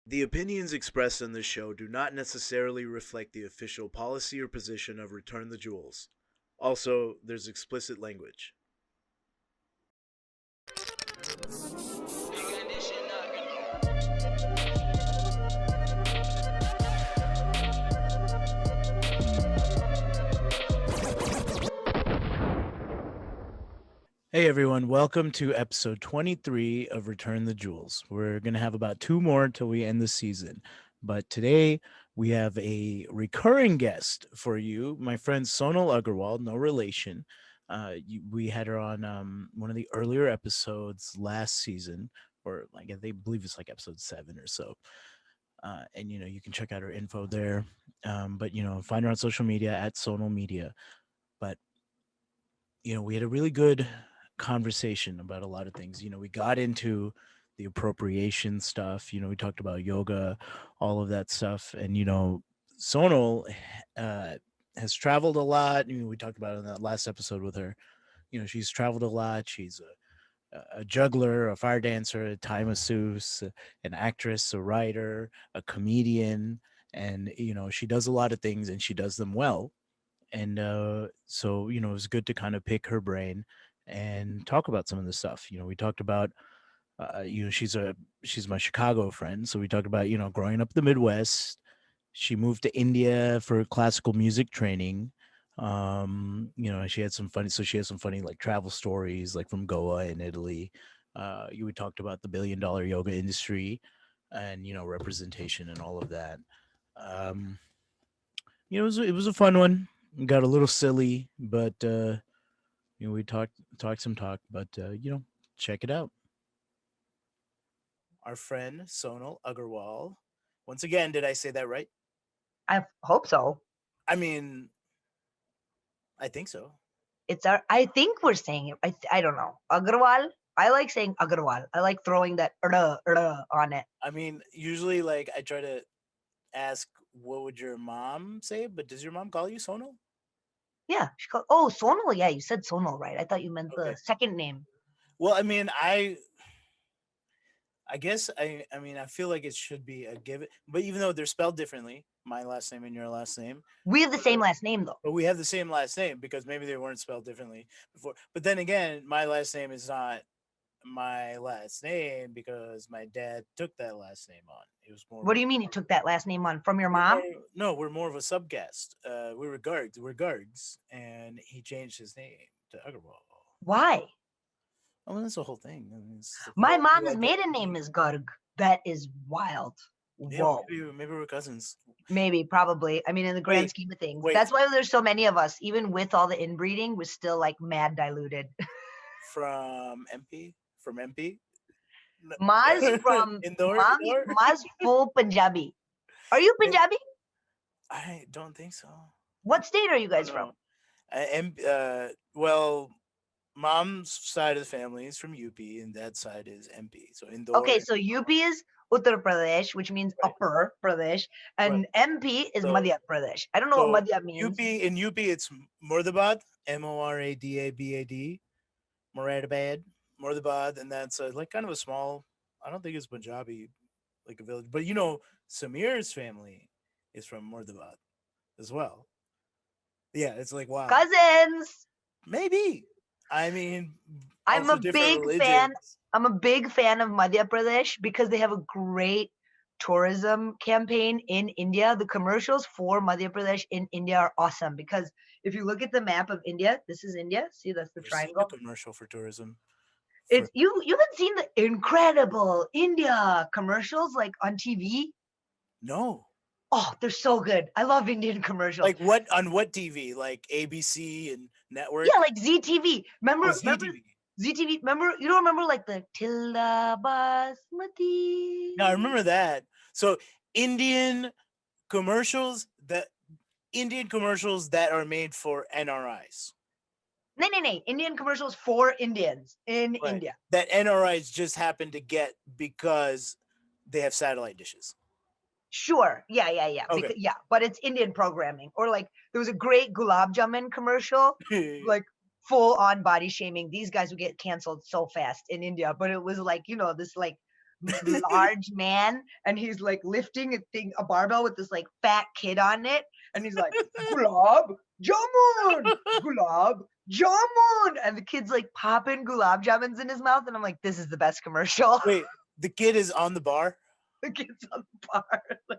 The opinions expressed on this show do not necessarily reflect the official policy or position of Return the Jewels. Also, there's explicit language. Hey everyone, welcome to episode 23 of Return the Jewels. We're going to have about two more until we end the season. But today we have a recurring guest for you, my friend Sonal Aggarwal, no relation. We had her on one of the earlier episodes last season, or like I believe it's like episode 7 or so. And you can check out her info there. But find her on social media at Sonal Media. But we had a really good conversation about a lot of things. We got into the appropriation stuff. We talked about yoga, all of that stuff. And, Sonal has traveled a lot. We talked about it in that last episode with her. She's traveled a lot. She's a juggler, a fire dancer, a Thai masseuse, an actress, a writer, a comedian. And, she does a lot of things and she does them well. And so it was good to kind of pick her brain and talk about some of the stuff. We talked about she's my Chicago friend, so we talked about growing up in the Midwest. She moved to India for classical music training. She had some funny, so she has some funny like travel stories, like from Goa in Italy. We talked about the $1 billion yoga industry and representation and all of that. um it was a fun one. Got a little silly, but we talked some talk, but check it out. Our friend Sonal Aggarwal. Once again, did I say that right? I hope so. I mean, I think so. I think we're saying it. I don't know. Aggarwal. I like saying Aggarwal. I like throwing that on it. I mean, usually like I try to ask what would your mom say, but does your mom call you Sonal? Yeah. Oh, Sonal. Yeah, you said Sonal, right? I thought you meant Okay. the second name. Well, I mean, I guess I mean I feel like it should be a given, but even though they're spelled differently, my last name and your last name, We have the same last name though. but we have the same last name because maybe they weren't spelled differently before. But then again, my last name is not my last name because my dad took that last name on. It was more. What do you mean you took that last name on from your We're mom? more no, we're more of a subcaste. We were Gargs. We're Gargs, and he changed his name to Aggarwal. Why? Oh, well, that's the whole thing. I mean, it's the My whole new mom's maiden name identity. is Garg. That is wild. Yeah, Whoa. maybe we're cousins. Maybe, probably. I mean, in the grand Wait, scheme of things, wait. that's why there's so many of us. Even with all the inbreeding, we're still like mad diluted. From MP? From MP? Maz from Indoor? Maz full Punjabi. Are you Punjabi? I don't think so. What state are you Oh guys from? no. Well, mom's side of the family is from UP, and dad's side is MP. So Indore. Okay, so UP is Uttar Pradesh, which means Right. Upper Pradesh, Right. and MP is So Madhya Pradesh. I don't know so what Madhya means. UP it's Mordabad, Moradabad, Moradabad, Mordabad, and that's like kind of a small. I don't think it's Punjabi, like a village, but Samir's family is from Mordabad as well. Yeah, it's like wow, Cousins. maybe. I mean, I'm also a different big fan. religions. I'm a big fan of Madhya Pradesh because they have a great tourism campaign in India. The commercials for Madhya Pradesh in India are awesome because if you look at the map of India, this is India. See, that's the I've seen the triangle. commercial for tourism. For It's you haven't seen the incredible India commercials like on TV. no, Oh, they're so good. I love Indian commercials. like what on what TV? Like ABC and Yeah, network. like ZTV. Oh, Remember ZTV. ZTV? Remember you don't remember like the Tilda Basmati? Now I remember that. So Indian commercials that Indian commercials that are made for NRIs. No. Indian commercials for Indians in Right. India. That NRIs just happen to get because they have satellite dishes. Sure. Yeah. Okay. Because yeah, but it's Indian programming. Or like there was a great Gulab Jamun commercial, like full on body shaming. These guys would get canceled so fast in India, but it was like, this like large man, and he's like lifting a barbell with this like fat kid on it, and he's like, gulab jamun, gulab jamun, and the kid's like popping gulab jamuns in his mouth, and I'm like, this is the best commercial. Wait, the kid is on the bar. The kid's on the bar, like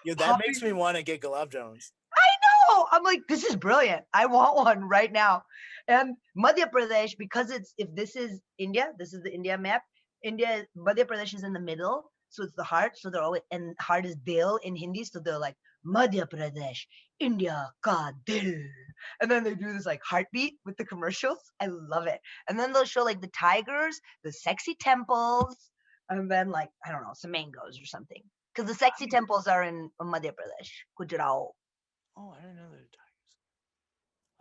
Yo, that makes popping. me want to get gulab jamuns. I know. I'm like, this is brilliant. I want one right now. And Madhya Pradesh, because if this is India, this is the India map. Madhya Pradesh is in the middle, so it's the heart. So they're always, and heart is Dil in Hindi, so they're like Madhya Pradesh, India ka Dil, and then they do this like heartbeat with the commercials. I love it. And then they'll show like the tigers, the sexy temples, and then like I don't know, some mangoes or something. Because the sexy temples are in Madhya Pradesh, Gujarat. Oh, I didn't know there were tigers.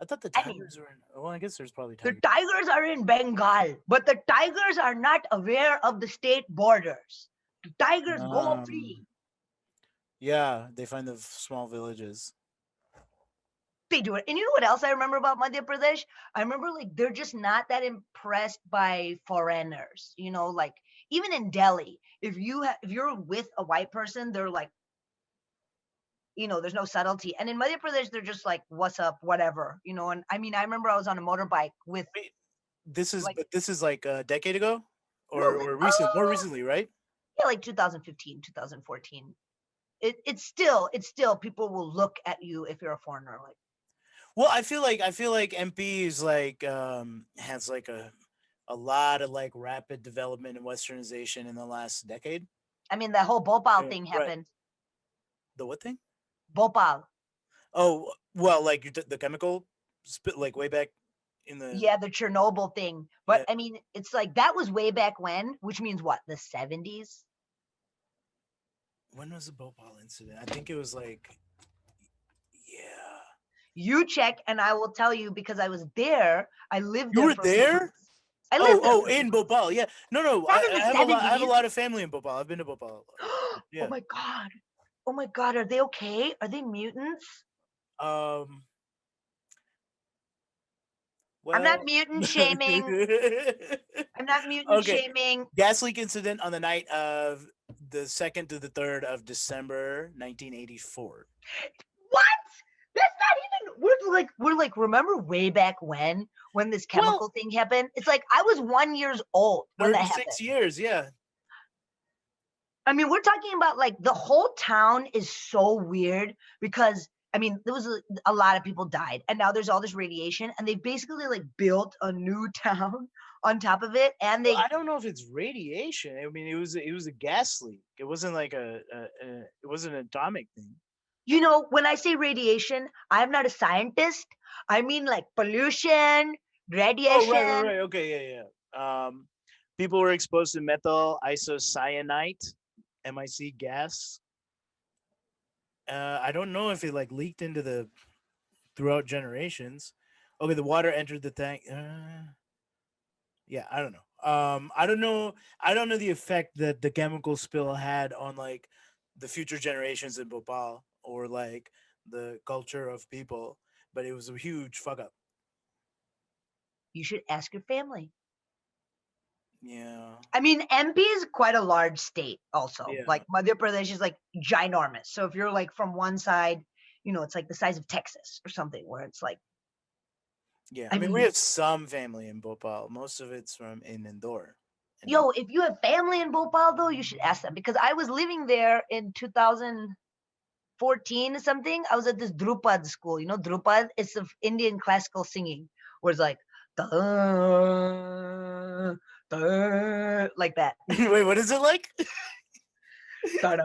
I thought the I mean, tigers were in. Well, I guess there's probably the tigers. tigers are in Bengal, but the tigers are not aware of the state borders. The tigers go free. Yeah, they find the small villages. They do it. And you know what else I remember about Madhya Pradesh? I remember like they're just not that impressed by foreigners. You know, like even in Delhi, if you're with a white person, they're like, you know, there's no subtlety. And in Madhya Pradesh, they're just like, what's up, whatever, you know. And I mean, I remember I was on a motorbike with Wait, this is like, but this is like a decade ago, no, more recently, right? yeah, like 2015, 2014. It's still people will look at you if you're a foreigner. Like, Well, I feel like MP is like has like a lot of like rapid development and westernization in the last decade. I mean, that whole Bhopal Yeah, thing right. happened. The what thing? Bhopal, Oh, well, like the chemical spit like way back in the yeah, the Chernobyl thing. But yeah. I mean, it's like that was way back when, which means what? The 70s. When was the Bhopal incident? I think it was like yeah. You check, and I will tell you because I was there. I lived You there were for a few there? months. I lived Oh, there oh, for a few in months. Bhopal. Yeah. No, no. Not I, in the I have a lot. I have a 70s. lot of family in Bhopal. I've been to Bhopal. Oh Yeah. my god. Oh my god. Are they okay? Are they mutants? Um. I'm not Well. mutant shaming. I'm not mutant Okay. shaming. Gas leak incident on the night of the 2nd to the 3rd of December, 1984. What? That's not even. We're like. Remember way back when this Well, chemical thing happened? It's like I was 1 year old when that 36 happened. years. Yeah. I mean, we're talking about like the whole town is so weird because I mean, there was a lot of people died, and now there's all this radiation, and they basically like built a new town on top of it, and Well, they, I don't know if it's radiation. I mean, it was a gas leak. It wasn't like it wasn't an atomic thing. you know, when I say radiation, I'm not a scientist. I mean like pollution, Oh, right, right, radiation. right. Okay, yeah, yeah. People were exposed to methyl isocyanate, MIC gas. I don't know if it like leaked into the throughout generations. Okay, the water entered the tank. Yeah, I don't know. I don't know. I don't know the effect that the chemical spill had on like the future generations in Bhopal or like the culture of people, but it was a huge fuck up. You should ask your family. Yeah, I mean, MP is quite a large state, also. yeah, Like Madhya Pradesh is like ginormous. So if you're like from one side, you know, it's like the size of Texas or something, where it's like, yeah. I I mean, we mean, have some family in Bhopal. Most of it's from in Indore. And yo, if you have family in Bhopal, though, you should ask them because I was living there in 2014 or something. I was at this Drupad school. You know, Drupad? It's of Indian classical singing, where it's like, "Da, da," like that. wait, what is it like? Like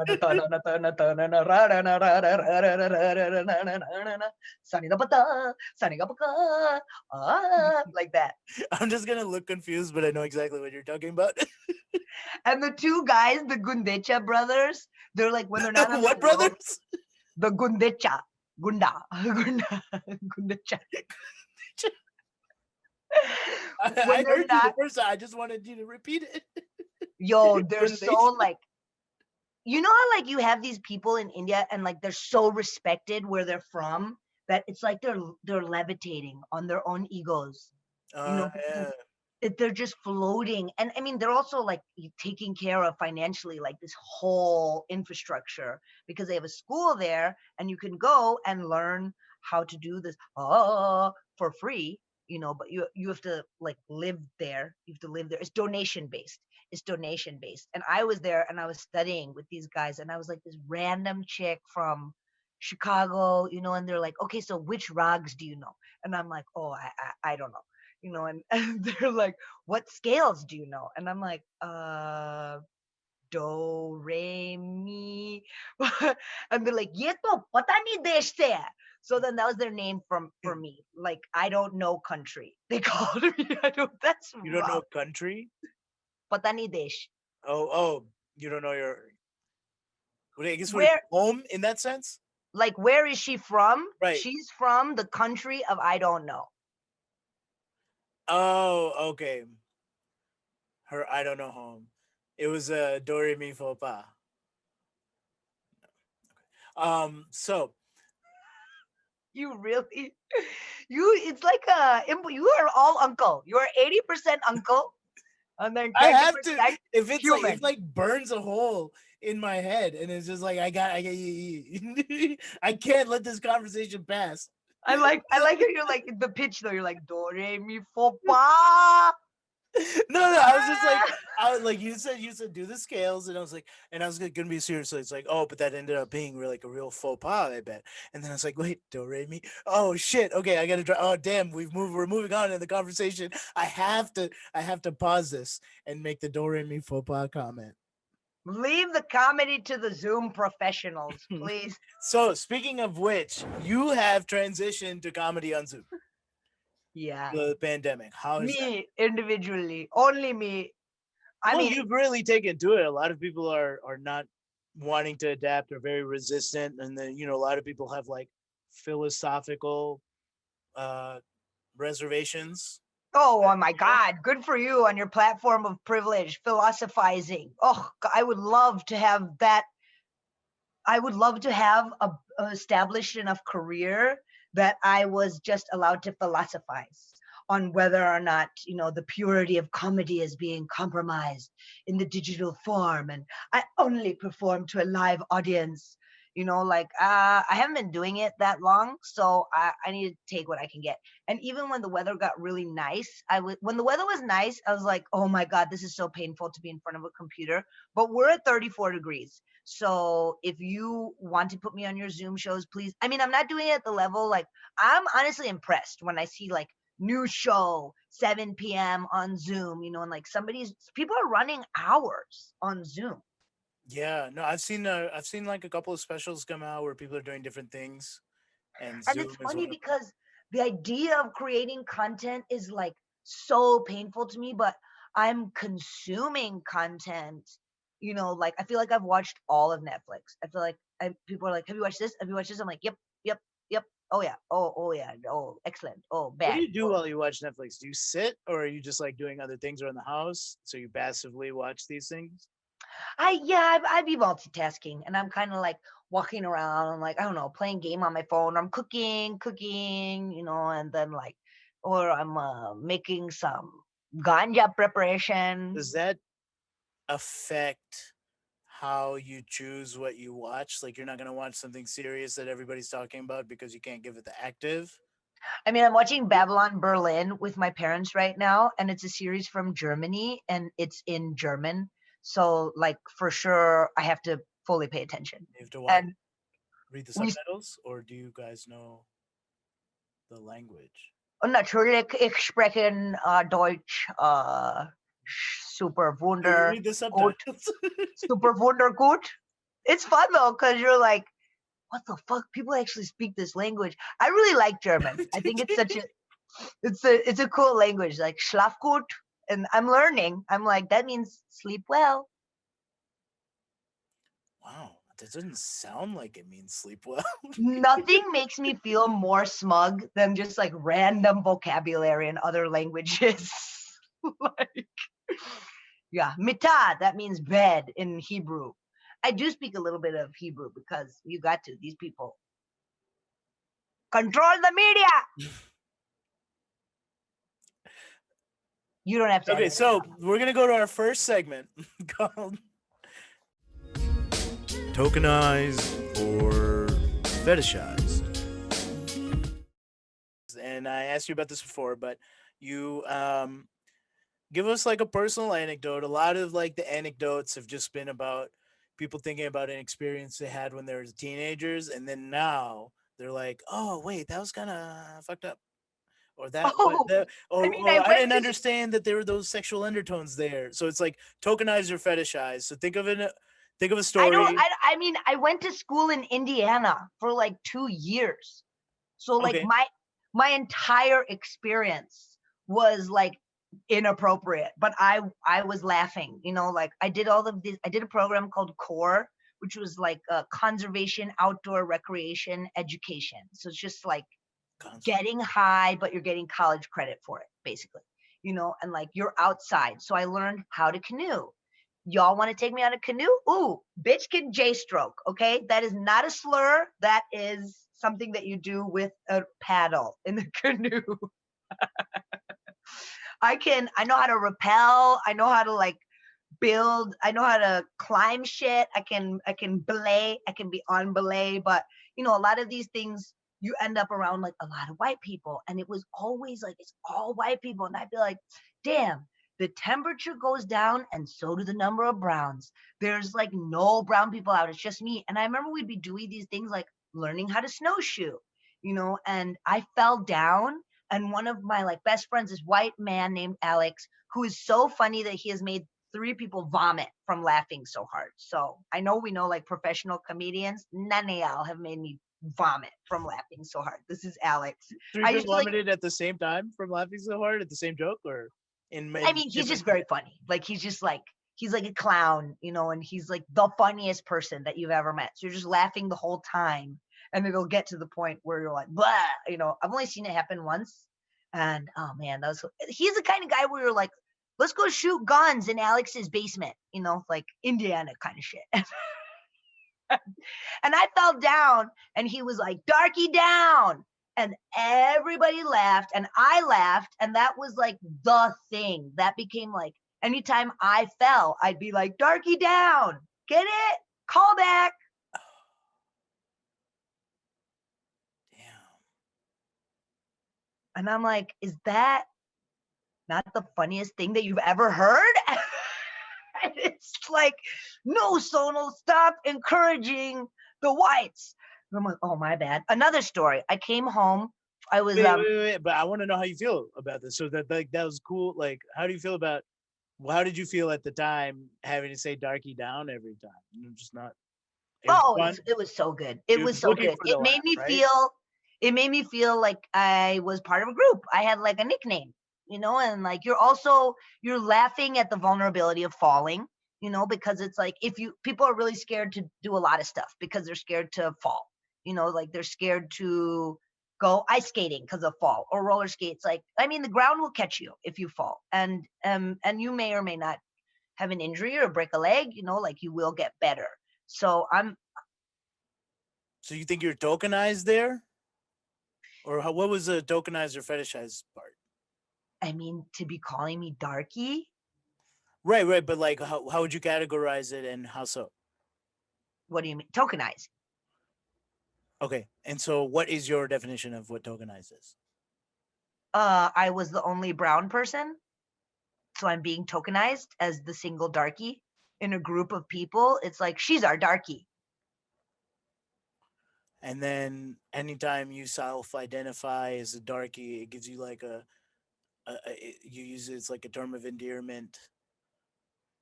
that. I'm just gonna look confused, but I know exactly what you're talking about. And the two guys, the Gundecha brothers, they're like when they're not on the What road, brothers? the Gundecha, Gundecha. When I they're heard you the not, first time. I just wanted you to repeat it. yo, they're so Gundech. like, you know how like you have these people in India and like they're so respected where they're from that it's like they're levitating on their own egos, you know, because Yeah. they're just floating. And I mean, they're also like taking care of financially like this whole infrastructure because they have a school there and you can go and learn how to do this for free, but you have to like live there. You have to live there. It's donation based. It's donation based. And I was there and I was studying with these guys and I was like this random chick from Chicago, and they're like, okay, so which rags do you know? And I'm like, oh, I don't know, and they're like, what scales do you know? And I'm like, do, re, mi. And they're like, ye to pata nahi desh se hai. So then that was their name for me. Like, I don't know country. They called me. That's You don't know rough. country? Pata nahi desh. Oh, you don't know your. I guess we're Where, home in that sense, like, where is she from? right? She's from the country of I don't know. Oh, okay. Her I don't know home. It was a do re mi fo pa. So You really, it's like you are all uncle. You are 80% uncle and then I have to 20% if it's like if human. like burns a hole in my head and it's just like I can't let this conversation pass. I like how you're like the pitch though. You're like do re mi fo pa. No, I was just like, I was like, you said do the scales, and I was gonna be serious. So it's like, oh, but that ended up being like a real faux pas, I bet. And then I was like, wait, do re mi. Oh shit. Okay, I gotta try. Oh damn, we're moving on in the conversation. I have to pause this and make the do re mi faux pas comment. Leave the comedy to the Zoom professionals, please. So speaking of which, you have transitioned to comedy on Zoom. Yeah, The pandemic. How is that? me individually, only me. I Well, mean, you've really taken to it. A lot of people are not wanting to adapt or very resistant, and then a lot of people have like philosophical uh reservations. oh my God, good for you on your platform of privilege, philosophizing. Oh, I would love to have that. I would love to have a established enough career that I was just allowed to philosophize on whether or not, the purity of comedy is being compromised in the digital form. And I only perform to a live audience. I haven't been doing it that long, so I need to take what I can get. And even when the weather got really nice, when the weather was nice, I was like, oh my God, this is so painful to be in front of a computer. But we're at 34 degrees. So if you want to put me on your Zoom shows, please. I mean, I'm not doing it at the level, like, I'm honestly impressed when I see like new show 7 p.m. on Zoom, and like people are running hours on Zoom. Yeah, no, I've seen like a couple of specials come out where people are doing different things, and And it's Zoom is funny one of because the idea of creating content is like so painful to me, but I'm consuming content. Like I feel like I've watched all of Netflix. I feel like people are like, "Have you watched this? Have you watched this?" I'm like, "Yep, yep, yep. Oh yeah. Oh yeah. Oh excellent. Oh What do bad. you do Oh." while you watch Netflix? Do you sit or are you just like doing other things around the house so you passively watch these things? I'd be multitasking, and I'm kind of like walking around, and like I don't know, playing game on my phone. I'm cooking, and then like, or I'm making some ganja preparation. Does that affect how you choose what you watch? Like you're not gonna watch something serious that everybody's talking about because you can't give it the active. I mean, I'm watching Babylon Berlin with my parents right now, and it's a series from Germany, and it's in German. So, like, for sure, I have to fully pay attention. You have to watch, And read the we subtitles, or do you guys know the language? natürlich, ich spreche Deutsch super So you wunder read the gut, subtitles. super wunder gut. It's fun though, because you're like, what the fuck? People actually speak this language. I really like German. I think it's such a it's a cool language, like schlaf gut. And I'm learning. I'm like, that means sleep well. Wow, that doesn't sound like it means sleep well. Nothing makes me feel more smug than just like random vocabulary in other languages. Like, yeah, mita, that means bed in Hebrew. I do speak a little bit of Hebrew because you got to. These people control the media. You don't have to Okay, edit so it. we're gonna go to our first segment called Tokenized or Fetishized. And I asked you about this before, but you give us like a personal anecdote. A lot of like the anecdotes have just been about people thinking about an experience they had when they were teenagers, and then now they're like, "Oh, wait, that was kind of fucked up," or that, Oh, I mean, I or I went didn't to understand that there were those sexual undertones there. So it's like tokenized or fetishized. So think of a I don't story. I mean, I went to school in Indiana for like 2 years. So like Okay, my entire experience was like inappropriate, but I was laughing, like I did all of this. I did a program called CORE, which was like conservation, outdoor recreation, education. So it's just like getting high, but you're getting college credit for it, basically, and like you're outside. So I learned how to canoe. Y'all want to take me on a canoe? Ooh, bitch can J stroke. Okay. That is not a slur. That is something that you do with a paddle in the canoe. I know how to rappel. I know how to like build. I know how to climb shit. I can belay. I can be on belay. But a lot of these things you end up around like a lot of white people. And it was always like it's all white people. And I'd be like, damn, the temperature goes down and so do the number of browns. There's like no brown people out. It's just me. And I remember we'd be doing these things like learning how to snowshoe, and I fell down. And one of my like best friends, this white man named Alex, who is so funny that he has made 3 people vomit from laughing so hard. So I know we know like professional comedians. None of y'all have made me vomit from laughing so hard. This is Alex. three I people used to like. vomited at the same time from laughing so hard at the same joke, or I in mean, he's different. just very funny. Like he's like a clown, and he's like the funniest person that you've ever met. So you're just laughing the whole time, and it'll get to the point where you're like, blah. I've only seen it happen once, and oh man, he's the kind of guy where you're like, let's go shoot guns in Alex's basement, like Indiana kind of shit. And I fell down, and he was like, darky down. And everybody laughed, and I laughed. And that was like the thing that became like anytime I fell, I'd be like, darky down. Get it? Call back. Damn. And I'm like, is that not the funniest thing that you've ever heard? And it's like, no, Sonal, stop encouraging the whites. And I'm like, oh, my bad. Another story. I came home. I was Wait. But I want to know how you feel about this. So that was cool. Like, how do you feel about? Well, how did you feel at the time having to say "darky down" every time? Just not. It was Oh, fun. it was so good. It You're was so looking good. for the laugh, right? It made me feel like I was part of a group. I had like a nickname, and like you're laughing at the vulnerability of falling, because it's like people are really scared to do a lot of stuff because they're scared to fall, like they're scared to go ice skating because of fall or roller skates. Like, I mean, the ground will catch you if you fall, and you may or may not have an injury or break a leg, like you will get better. So So you think you're tokenized there, or what was the tokenized or fetishized part? I mean, to be calling me darky, Right. But like, how would you categorize it, and how so? what do you mean? Tokenize. Okay, and so what is your definition of what tokenized is? I was the only brown person, so I'm being tokenized as the single darky in a group of people. It's like she's our darky. And then anytime you self-identify as a darky, it gives you like you use it as like a term of endearment.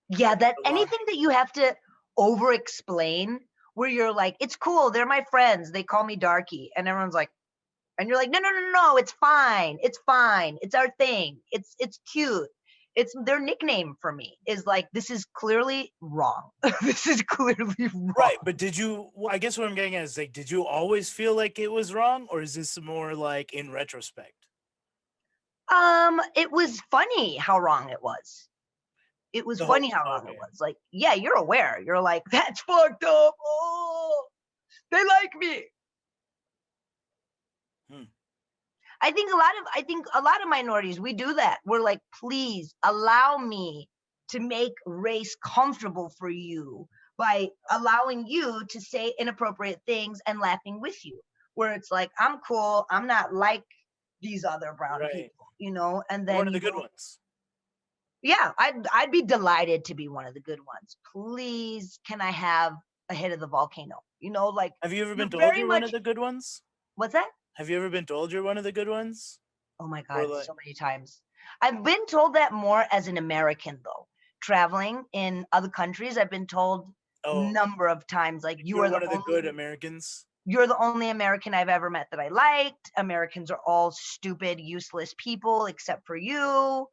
Yeah, that A lot. anything that you have to over explain where you're like, it's cool, they're my friends, they call me darky, and everyone's like, and you're like, no, it's fine, it's our thing, it's cute, it's their nickname for me is like, this is clearly wrong. This is clearly Right, wrong. but did you? Well, I guess what I'm getting at is like, did you always feel like it was wrong, or is this more like in retrospect? It was funny how wrong it was. It was The whole funny how wrong it okay. was. Like, yeah, you're aware. You're like, that's fucked up. Oh, they like me. Hmm. I think a lot of minorities, we do that. We're like, please allow me to make race comfortable for you by allowing you to say inappropriate things and laughing with you. Where it's like, I'm cool, I'm not like these other brown Right. people, you know, and One then of the you good go, ones. yeah, I'd be delighted to be one of the good ones. Please, can I have a hit of the volcano? You know, like Have you ever been you're told very you're one of much, the good ones? what's that? Have you ever been told you're one of the good ones? Oh my Or God, like, so many times. I've been told that more as an American though. Traveling in other countries, I've been told oh, number of times like you're one of the good Americans? you're the only American I've ever met that I liked. Americans are all stupid, useless people except for you.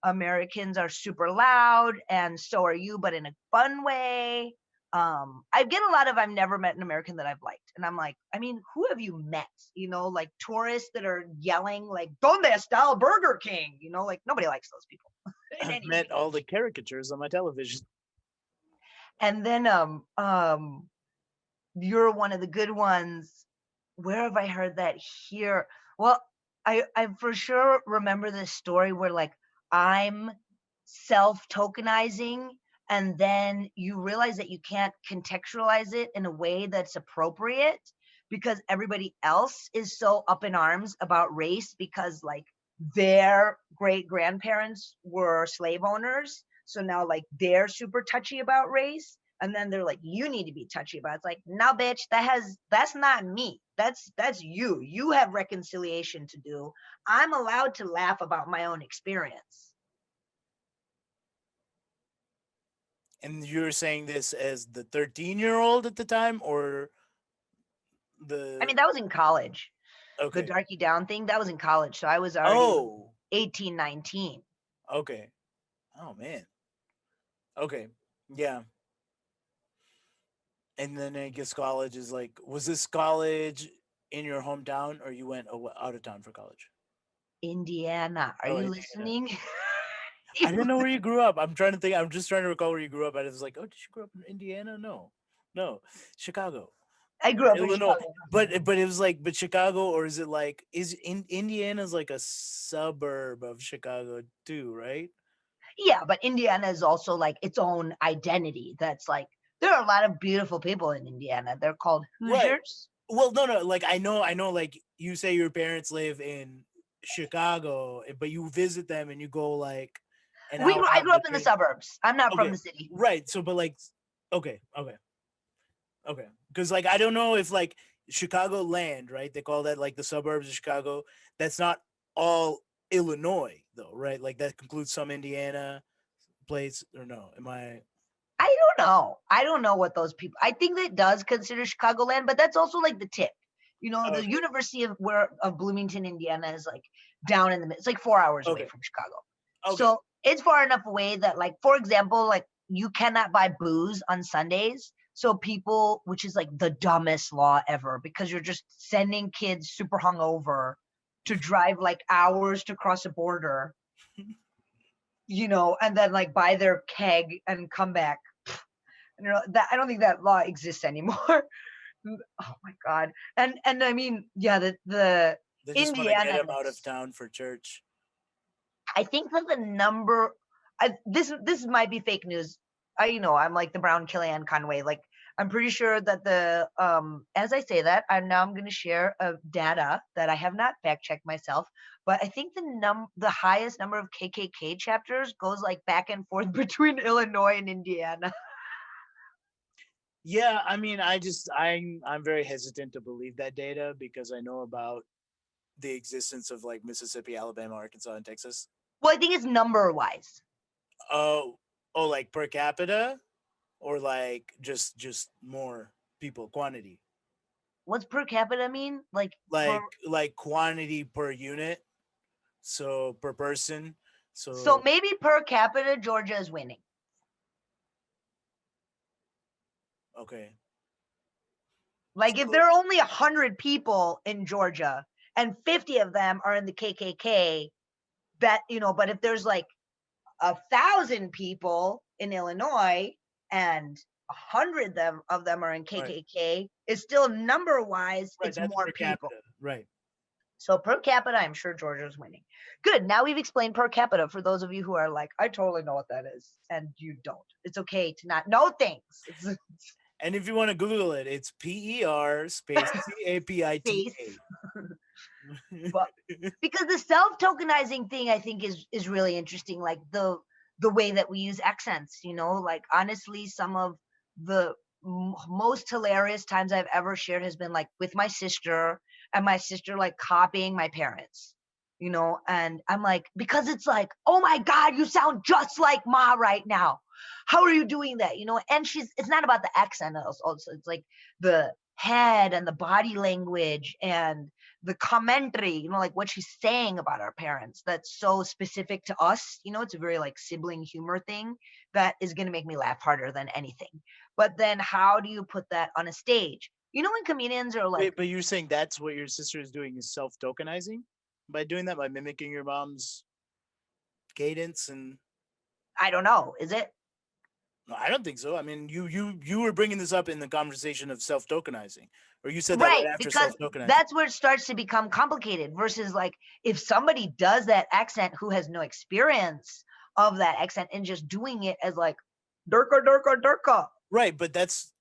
Americans are super loud, and so are you, but in a fun way. I get a lot of I've never met an American that I've liked. And I'm like, I mean, who have you met? You know, like tourists that are yelling, like, Donde está el Burger King? You know, like nobody likes those people in I've any met all the age. caricatures on my television. And then you're one of the good ones. Where have I heard that? Here. Well, I for sure remember this story where like I'm self tokenizing, and then you realize that you can't contextualize it in a way that's appropriate because everybody else is so up in arms about race because like their great grandparents were slave owners, so now like they're super touchy about race, and then they're like, you need to be touchy about it. It's like, no bitch, that's not me, that's you have reconciliation to do. I'm allowed to laugh about my own experience. And you're saying this as the 13-year-old at the time, or I mean, the that was in college. The okay? darky down thing, that was in college, so I was already like Oh, 18, 19. okay. Oh man. Okay. Yeah. And then I guess college is like, was this college in your hometown, or you went out of town for college? Indiana, are Oh, you Indiana. listening? I didn't know where you grew up. I'm trying to think. I'm just trying to recall where you grew up. I was like, oh, did you grow up in Indiana? No, no, Chicago I grew or up in Illinois. Chicago. But it was like, but Chicago, or is it like, Indiana's like a suburb of Chicago too, right? Yeah, but Indiana is also like its own identity. That's like there are a lot of beautiful people in Indiana. They're called Right. Hoosiers. Well, no, no. Like I know. Like you say, your parents live in Chicago, but you visit them and you go like an hour I out grew in the up in the train. suburbs. I'm not from Okay, the city. right. So, but like, okay, okay, okay. Because like I don't know if like Chicago land, right? They call that like the suburbs of Chicago. That's not all Illinois, though, right? Like that includes some Indiana place, or no? Am I I don't know. I don't know what those people. I think that does consider Chicagoland, but that's also like the tip. You know, the okay? University of Bloomington, Indiana, is like down in the mid. It's like 4 hours away Okay, from Chicago, okay, so it's far enough away that, like, for example, like you cannot buy booze on Sundays. So people, which is like the dumbest law ever, because you're just sending kids super hungover to drive like hours to cross a border, you know, and then like buy their keg and come back. And that I don't think that law exists anymore. Oh my god. And I mean, yeah, the they just want to get him out of Indiananess. town for church. I think that the number this might be fake news. I'm like the brown Kellyanne Conway. Like I'm pretty sure that the as I say that, I'm going to share a data that I have not fact checked myself, but I think the highest number of KKK chapters goes like back and forth between Illinois and Indiana. Yeah, I mean, I'm very hesitant to believe that data because I know about the existence of like Mississippi, Alabama, Arkansas, and Texas. Well, I think it's number wise. Oh, oh, like per capita, or like just more people quantity, What's per capita mean? Like per like quantity per unit, so per person. so So maybe per capita Georgia is winning. okay, Like if so there are only 100 people in Georgia and 50 of them are in the KKK, but if there's like 1,000 people in Illinois and 100 of them are in right, KKK, it's still number wise, right, it's that's more per people. capita, right. So per capita, I'm sure Georgia's winning. Good. Now we've explained per capita for those of you who are like, I totally know what that is, and you don't. It's okay to not know things. It's And if you want to Google it, it's PER space space. CAPITA. But because the self tokenizing thing, I think is really interesting. Like the way that we use accents. Like honestly, some of the most hilarious times I've ever shared has been like with my sister, and my sister like copying my parents. And I'm like, because it's like, oh my god, you sound just like Ma right now. How are you doing that? And it's not about the accent also, it's like the head and the body language and the commentary, like what she's saying about our parents, that's so specific to us. It's a very like sibling humor thing that is going to make me laugh harder than anything. But then how do you put that on a stage? When comedians are like, Wait, but you're saying that's what your sister is doing is self tokenizing by doing that by mimicking your mom's cadence and I don't know, is it? no, I don't think so. I mean, you were bringing this up in the conversation of self tokenizing, or you said that right Right, after self because tokenizing. that's where it starts to become complicated versus like if somebody does that accent who has no experience of that accent and just doing it as like durka durka durka. Right, but that's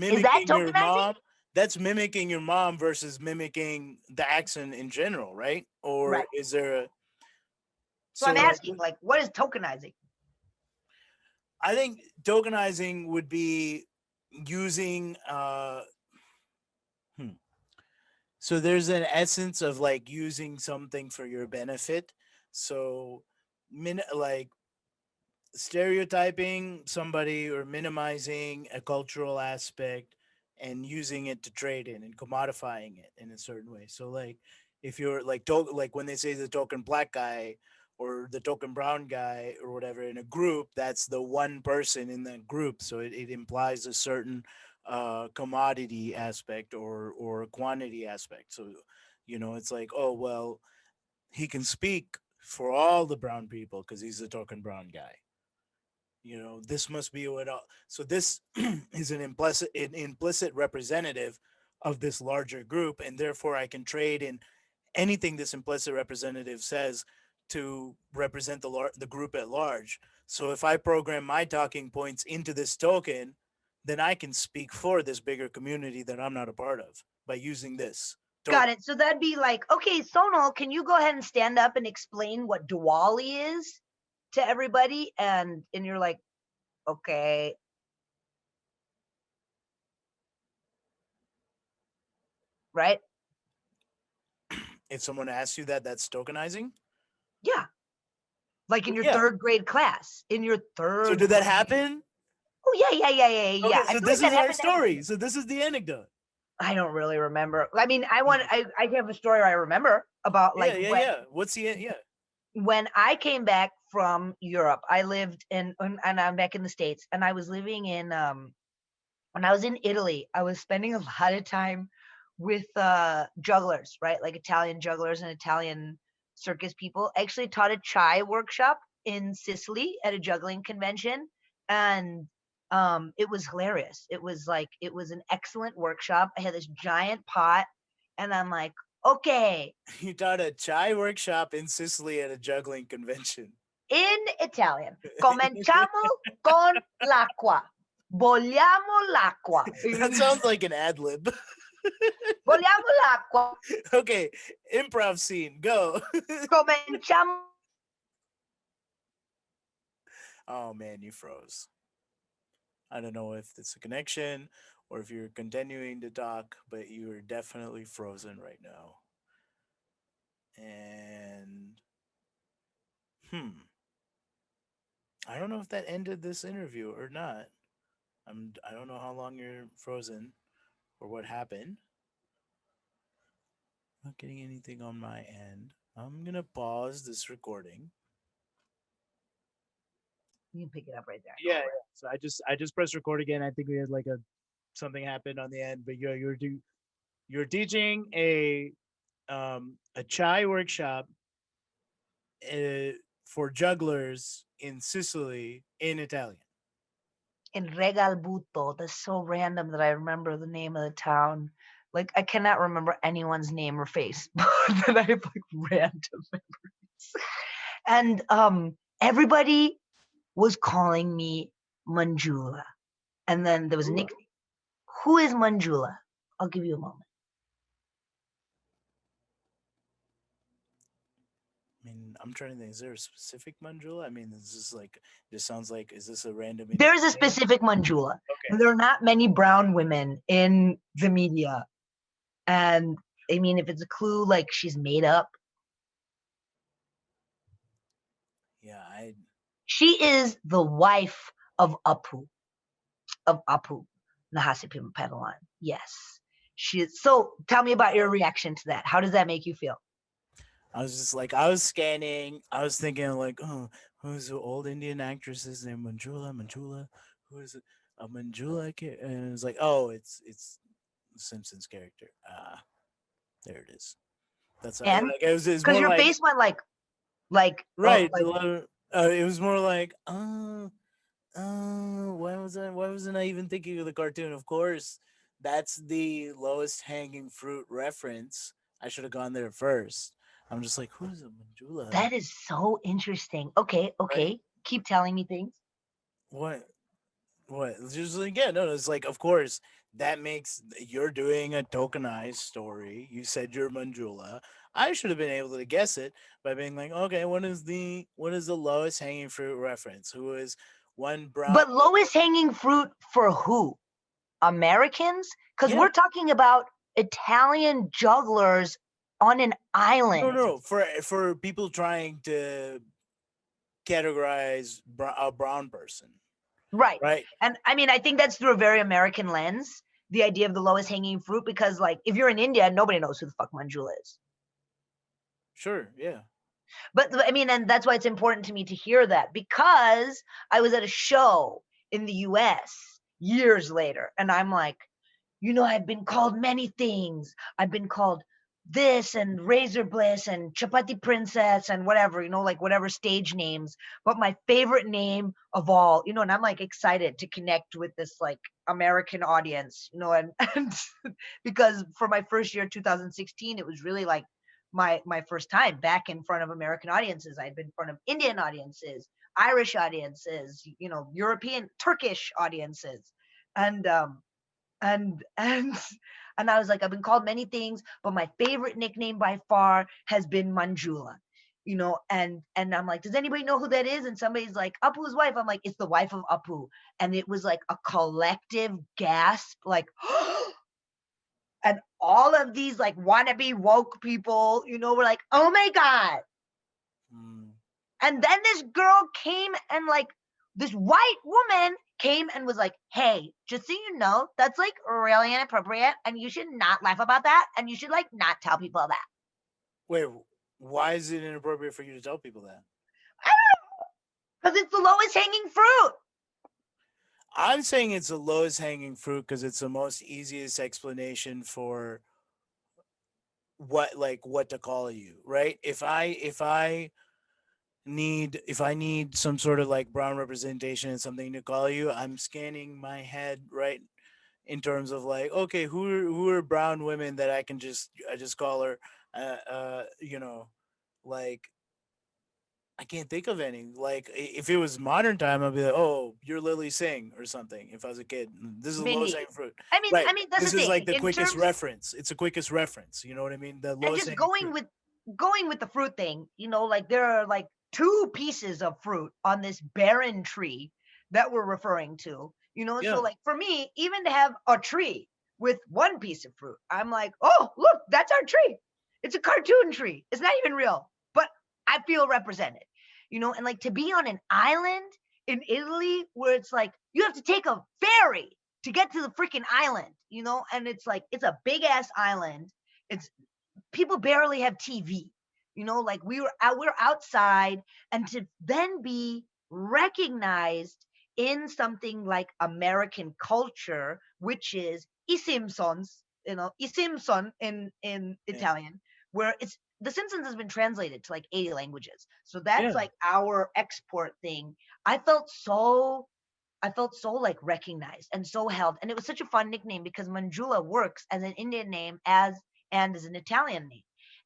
Is that mimicking your tokenizing? mom. That's mimicking your mom versus mimicking the accent in general, right? Or Right. is there a So I'm so like asking, like, what is tokenizing? I think tokenizing would be using hmm. So there's an essence of like using something for your benefit. So like stereotyping somebody or minimizing a cultural aspect and using it to trade in and commodifying it in a certain way. So like if you're like like when they say the token black guy or the token brown guy or whatever in a group, that's the one person in that group. So it implies a certain commodity aspect or quantity aspect. So it's like, oh well, he can speak for all the brown people because he's the token brown guy. This must be what so this is an implicit representative of this larger group, and therefore I can trade in anything this implicit representative says to represent the group at large. So if I program my talking points into this token, then I can speak for this bigger community that I'm not a part of by using this Got token. it. So that'd be like, okay, Sonal, can you go ahead and stand up and explain what Diwali is to everybody? And you're like, okay, right? If someone asks you that, that's tokenizing. Yeah. Like in Well, your yeah. third grade class. In your So third did that grade. happen? Oh yeah. Okay, I so feel like this that is our happened to everybody. story. So this is the anecdote. I don't really remember. I mean, Mhm. I have a story I remember about Yeah, like yeah, yeah. What's the yeah? when I came back from Europe. I lived and I'm back in the States, and I was living in when I was in Italy. I was spending a lot of time with jugglers, right? Like Italian jugglers and Italian circus people. I actually taught a chai workshop in Sicily at a juggling convention, and it was hilarious. It was an excellent workshop. I had this giant pot, and I'm like, okay, You taught a chai workshop in Sicily at a juggling convention. in Italian. Cominciamo con l'acqua. Vogliamo l'acqua. That sounds like an ad lib. Vogliamo l'acqua. Okay, improv scene, go. Cominciamo. Oh man, you froze. I don't know if it's a connection or if you're continuing to talk, but you are definitely frozen right now. And hmm, I don't know if that ended this interview or not. I don't know how long you're frozen or what happened. Not getting anything on my end. I'm gonna pause this recording. You can pick it up right there. Yeah, yeah. So I just pressed record again. I think we had like a something happened on the end, but you're teaching a chai workshop uh, for jugglers in Sicily in Italian. In Regalbuto. That's so random that I remember the name of the town. Like I cannot remember anyone's name or face, but then I have like random memories. And everybody was calling me Manjula. And then there was a nickname. Who is Manjula? I'll give you a moment. I mean, I'm trying to think. Is there a specific Manjula? I mean, is this like? This sounds like. Is this a random There's Indian a name? specific Manjula. Okay. And there are not many brown women in the media. And I mean, if it's a clue, like she's made up. Yeah, I. She is the wife of Apu, Nahasipim Padawan. Yes. She is. So tell me about your reaction to that. How does that make you feel? I was just like, I was scanning. I was thinking like, oh, who's the old Indian actress's name? Manjula, Manjula. Who is it? A Manjula kid? And it was like, oh, it's Simpsons character. Ah, there it is. That's like And it was because more your like face went right. like It was more like why wasn't I even thinking of the cartoon? Of course, that's the lowest hanging fruit reference. I should have gone there first. I'm just like, who's a Manjula? that is so interesting. Okay, Right? okay. Keep telling me things. What? What? It's just like, yeah, no, it's like, of course, that makes you're doing a tokenized story. You said you're Manjula. I should have been able to guess it by being like, okay, what is the lowest hanging fruit reference? Who is one brown? But lowest hanging fruit for who? Americans? Because Yeah, we're talking about Italian jugglers on an no, island. no, for people trying to categorize a brown person, Right. right? And I mean, I think that's through a very American lens, the idea of the lowest hanging fruit, because like if you're in India, nobody knows who the fuck Manjula is. Sure, yeah, But I mean, and that's why it's important to me to hear that because I was at a show in the US years later, and I'm like, I've been called many things. I've been called this and Razor Bliss and Chapati Princess and whatever, like whatever stage names. But my favorite name of all, and I'm like excited to connect with this like American audience, and because for my first year, 2016, it was really like my first time back in front of American audiences. I'd been in front of Indian audiences, Irish audiences, European, Turkish audiences. And and and I was like, I've been called many things, but my favorite nickname by far has been Manjula. And I'm like, does anybody know who that is? And somebody's like, Apu's wife. I'm like, it's the wife of Apu. And it was like a collective gasp, like, and all of these like wannabe woke people, were like, oh my God. mm, And then this girl came and like this white woman came and was like, hey, just so you know, that's like really inappropriate and you should not laugh about that and you should like not tell people that. wait, why is it inappropriate for you to tell people that? Because it's the lowest hanging fruit. I'm saying it's the lowest hanging fruit because it's the most easiest explanation for what to call you, right? If I need some sort of like brown representation and something to call you, I'm scanning my head right in terms of like, okay, who are brown women that I just call her, like I can't think of any. Like if it was modern time, I'd be like, "Oh, you're Lily Singh" or something. If I was a kid, this is the lowest Mindy. hanging fruit, I mean, right? I mean, that's the This is thing. like the In quickest terms reference. It's the quickest reference. You know what I mean? The and lowest just hanging fruit. going with the fruit thing, like there are like two pieces of fruit on this barren tree that we're referring to. So Yeah, like for me, even to have a tree with one piece of fruit, I'm like, oh, look, that's our tree. It's a cartoon tree. It's not even real, but I feel represented. And like to be on an island in Italy where it's like you have to take a ferry to get to the freaking island, and it's like it's a big ass island. It's people barely have TV. Like we're outside, and to then be recognized in something like American culture, which is I Simpsons, I Simpson in yeah, Italian, where it's the Simpsons has been translated to like 80 languages. So that's yeah. like our export thing. I felt so I felt so like recognized and so held. And it was such a fun nickname because Manjula works as an Indian name and as an Italian name.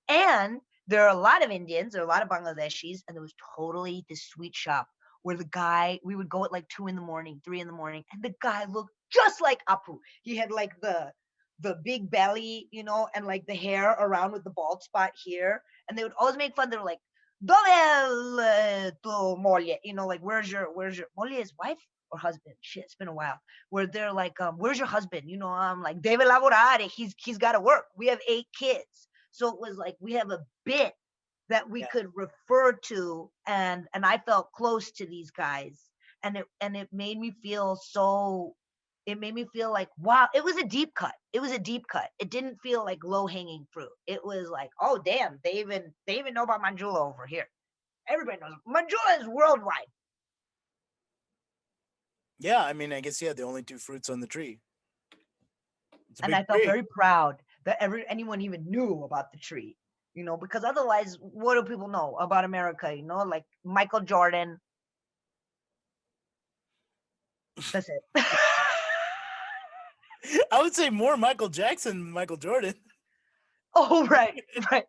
And there are a lot of Indians, there are a lot of Bangladeshis, and there was totally this sweet shop where the guy, we would go at like 2 in the morning, 3 in the morning, and the guy looked just like Apu. He had like the big belly, and like the hair around with the bald spot here. And they would always make fun. They were like, Dove tu moglie? Like where's your moglie is wife or husband? Shit, it's been a while. Where they're like, where's your husband? I'm like, deve lavorare. He's got to work. We have 8 kids, so it was like we have a bit that we Yeah. could refer to, and I felt close to these guys, and it made me feel so. It made me feel like, wow, it was a deep cut. It was a deep cut. It didn't feel like low hanging fruit. It was like, oh damn, they even know about Manjula over here. Everybody knows Manjula is worldwide. Yeah, I mean, I guess the only two fruits on the tree. It's a And big I felt tree. very proud that anyone even knew about the tree, because otherwise, what do people know about America? Like Michael Jordan. That's it. I would say more Michael Jackson than Michael Jordan. Oh, right, right.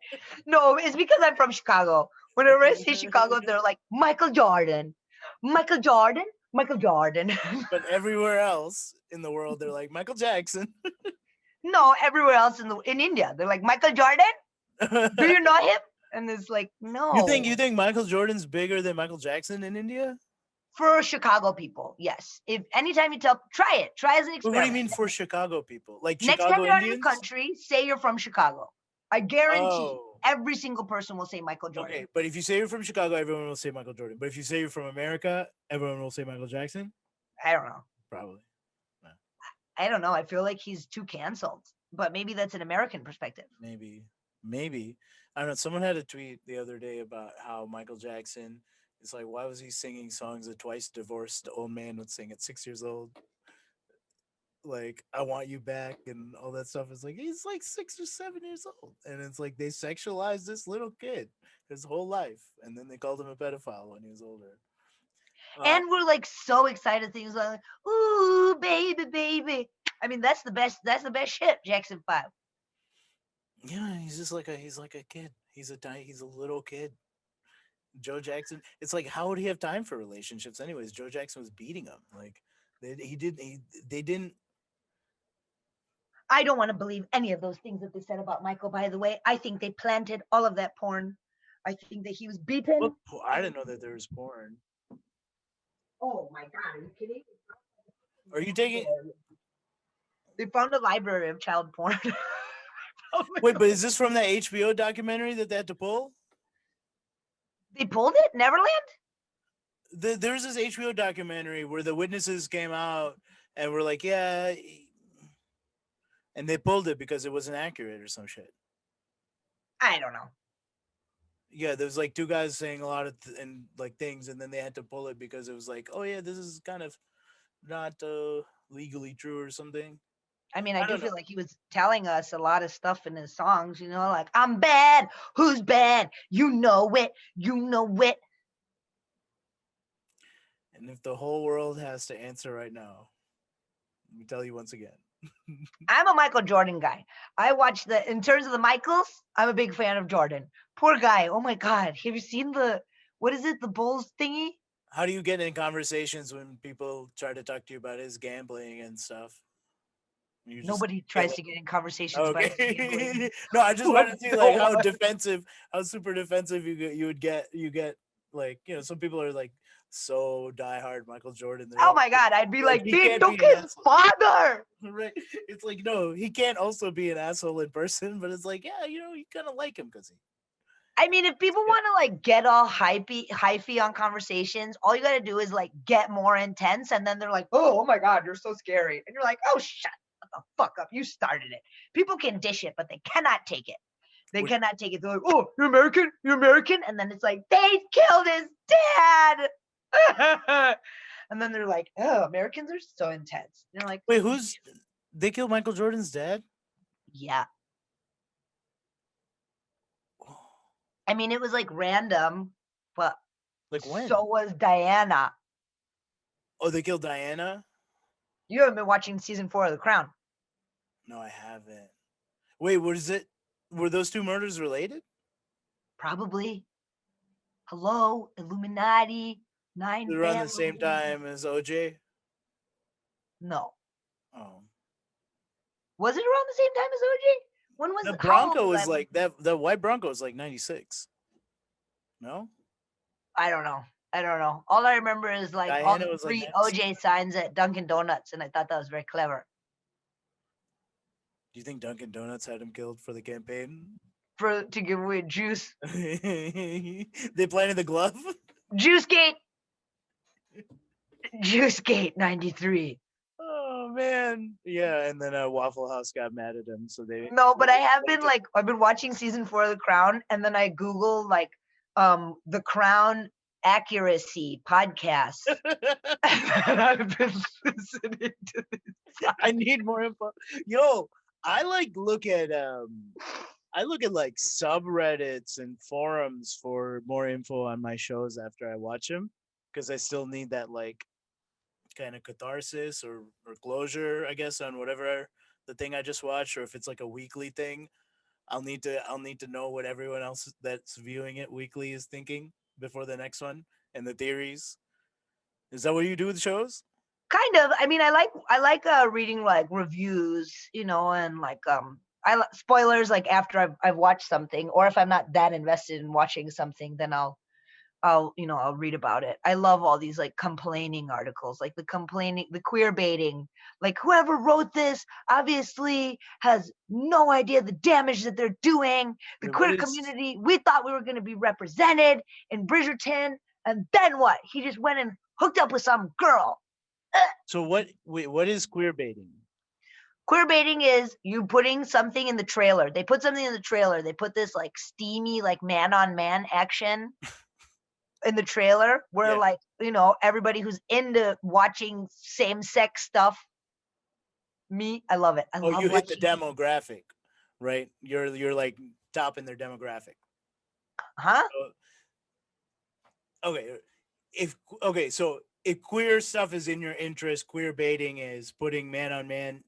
No, it's because I'm from Chicago. Whenever I say Chicago, they're like Michael Jordan, Michael Jordan, Michael Jordan. But everywhere else in the world, they're like Michael Jackson. No, everywhere else in India, they're like Michael Jordan. Do you know him? And it's like, you no. think you think Michael Jordan's bigger than Michael Jackson in India? For Chicago people, yes. If anytime you try it, try as an What do you experiment. mean for Chicago people? Like Next time Chicago you're out in the Indians? country, say you're from Chicago. I guarantee Oh, every single person will say Michael okay. Jordan. But if you say you're from Chicago, everyone will say Michael Jordan. But if you say you're from America, everyone will say Michael Jackson. I don't know. Probably. No, I don't know. I feel like he's too canceled, but maybe that's an American perspective. maybe. Maybe. I don't know. Someone had a tweet the other day about how Michael Jackson is like, why was he singing songs a twice divorced old man would sing at 6 years old? Like, I want you back and all that stuff. It's like, he's like 6 or 7 years old. And it's like they sexualized this little kid his whole life. And then they called him a pedophile when he was older. Uh, And we're like so excited things like, ooh, baby, baby. I mean, that's the best. That's the best shit. Jackson 5. yeah, he's just like he's like a kid. He's a little kid. Joe Jackson. It's like, how would he have time for relationships anyways? Joe Jackson was beating him. Like they didn't. I don't want to believe any of those things that they said about Michael. By the way, I think they planted all of that porn. I think that he was beaten. I didn't know that there was porn. Oh my god, are you kidding? Are you taking? They found a library of child porn. Oh Wait, but is this from that HBO documentary that they had to pull? they pulled it? Neverland? There's this HBO documentary where the witnesses came out and were like, yeah, and they pulled it because it wasn't accurate or some shit. I don't know. Yeah, there was like two guys saying a lot of and like things, and then they had to pull it because it was like, oh yeah, this is kind of not legally true or something. I mean, I I do don't know. feel like he was telling us a lot of stuff in his songs, like, I'm bad. Who's bad? You know it. You know it. And if the whole world has to answer right now, let me tell you once again. I'm a Michael Jordan guy. In terms of the Michaels, I'm a big fan of Jordan. Poor guy. Oh my God. Have you seen what is it? The Bulls thingy? How do you get in conversations when people try to talk to you about his gambling and stuff? You just Nobody get tries like, to get in conversations about his gambling. okay. No, I just What? wanted to see like how defensive, how super defensive you would get. You get like, some people are like so diehard Michael Jordan. They're Oh like, my God. I'd be like, he they can't be took an his asshole, father. right? It's like, no, he can't also be an asshole in person, but it's like, yeah, you kind of like him because I mean, if people yeah. want to like get all hypey on conversations, all you got to do is like get more intense. And then they're like, oh my God, you're so scary. And you're like, oh, shut the fuck up. You started it. People can dish it, but they cannot take it. They Would- cannot take it. They're like, oh, you're American? You're American? And then it's like, they killed his dad. And then they're like, oh, Americans are so intense. And you're like, Wait, they killed Michael Jordan's dad? yeah. I mean, it was like random, but Like when? so was Diana. Oh, they killed Diana? You haven't been watching season 4 of The Crown. No, I haven't. Wait, what is it? Were those two murders related? Probably. Hello, Illuminati, Nine They're around the same Family. time as OJ? No. Oh. Was it around the same time as OJ? When was The how old Bronco was was I? like that. The white Bronco was like 96. No? I don't know. I don't know. All I remember is like all Diana the was like free 96. OJ signs at Dunkin' Donuts, and I thought that was very clever. Do you think Dunkin' Donuts had him killed for the campaign? To give away juice. They planted the glove? Juice Gate. Juice Gate 93. Oh man. Yeah, and then Waffle House got mad at him, so they No, but I have been like I've been watching season 4 of The Crown, and then I Google like The Crown accuracy podcast. And I've been listening to this. I need more info. Yo, I like look at I look at like subreddits and forums for more info on my shows after I watch them because I still need that like kind of catharsis or closure, I guess, on whatever the thing I just watched, or if it's like a weekly thing, I'll need to know what everyone else that's viewing it weekly is thinking before the next one and the theories. Is that what you do with shows? Kind of. I mean, I like reading like reviews, you know, and like spoilers like after I've watched something, or if I'm not that invested in watching something, then I'll read about it. I love all these like complaining articles, like the queer baiting. Like whoever wrote this obviously has no idea the damage that they're doing. The Wait, what queer is community, we thought we were going to be represented in Bridgerton, and then what? He just went and hooked up with some girl. so what? Wait, what is queer baiting? Queer baiting is you putting something in the trailer. They put something in the trailer. They put this like steamy, like man on man action in the trailer where Yeah. like, you know, everybody who's into watching same sex stuff, me, I love it. I Oh, love you hit the watching. demographic, right? You're like top in their demographic. Huh? Okay, if okay, so if queer stuff is in your interest, queer baiting is putting man on man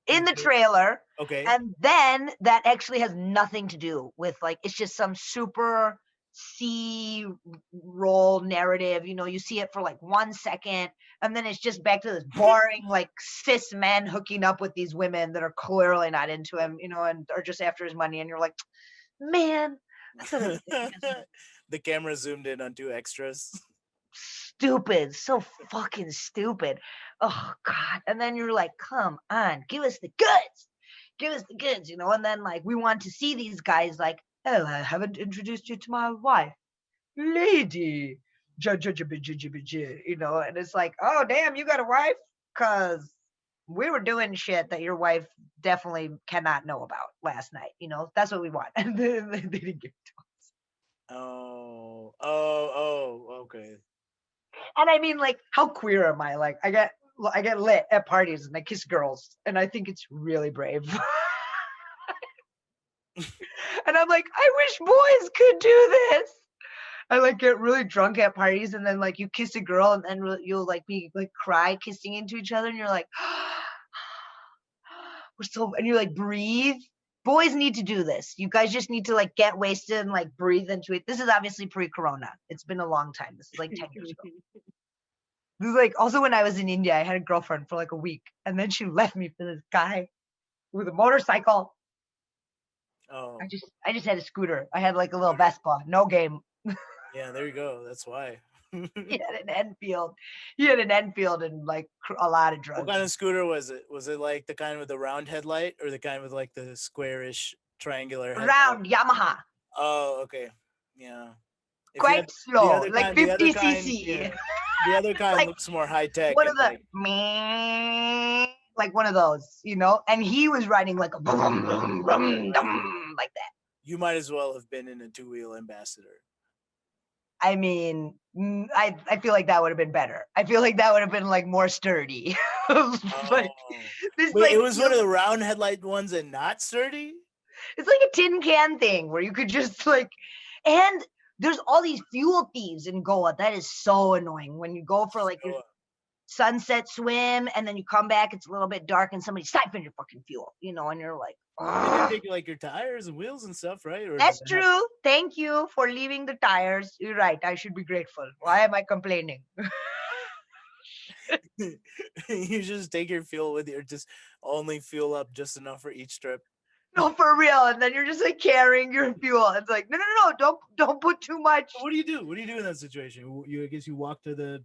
In the into trailer. okay. And then that actually has nothing to do with like it's just some super C roll narrative. You know, you see it for like 1 second, and then it's just back to this boring like cis men hooking up with these women that are clearly not into him, you know, and are just after his money. And you're like, man, I thought it was The camera zoomed in on two extras. stupid, so fucking stupid. Oh god. And then you're like, come on, give us the goods. Give us the goods, you know. And then like we want to see these guys like, oh, I haven't introduced you to my wife. Lady. You know, and it's like, oh damn, you got a wife? Cause we were doing shit that your wife definitely cannot know about last night. You know, that's what we want. And then they didn't give it to us. Okay. And I mean, like, how queer am I? Like, I get lit at parties and I kiss girls, and I think it's really brave. And I'm like, I wish boys could do this. I like get really drunk at parties, and then like you kiss a girl, and then you'll like be like cry kissing into each other, and you're like, we're so, and you like breathe. Boys need to do this. You guys just need to like get wasted and like breathe into it. This is obviously pre-corona. It's been a long time. This is like 10 years ago. This is like also when I was in India, I had a girlfriend for like a week, and then she left me for this guy with a motorcycle. Oh, I just had a scooter. I had like a little Vespa, no game. yeah. There you go. That's why. He had an Enfield. He had an Enfield and like a lot of What drugs. kind of scooter was it? Was it like the kind with the round headlight or the kind with like the squarish triangular headlight? Round Yamaha, Oh, okay. Yeah. If you quite had slow, like the other 50 kind, cc. yeah. The other kind Like looks more high tech one of and the like like one of those, you know. And he was riding like a boom, boom, boom, like boom, like that. you might as well have been in a two-wheel ambassador. I mean, I feel like that would have been better. I feel like that would have been like more sturdy. Like Oh. this, Wait, it like was one of the round headlight ones and not sturdy? it's like a tin can thing where you could just like, and there's all these fuel thieves in Goa. That is so annoying when you go for What's like your Goa? sunset swim, and then you come back, it's a little bit dark, and somebody siphoned your fucking fuel, and you're like, They did oh, take like your tires and wheels and stuff, right? Or did that's they true. Thank you for leaving the tires. You're right. I should be grateful. Why am I complaining? have you just take your fuel with you, or just only fuel up just enough for each trip? No, for real. And then you're just like carrying your fuel. It's like, no, no, no, don't put too much. What do you do? What do you do in that situation? I guess you walk to the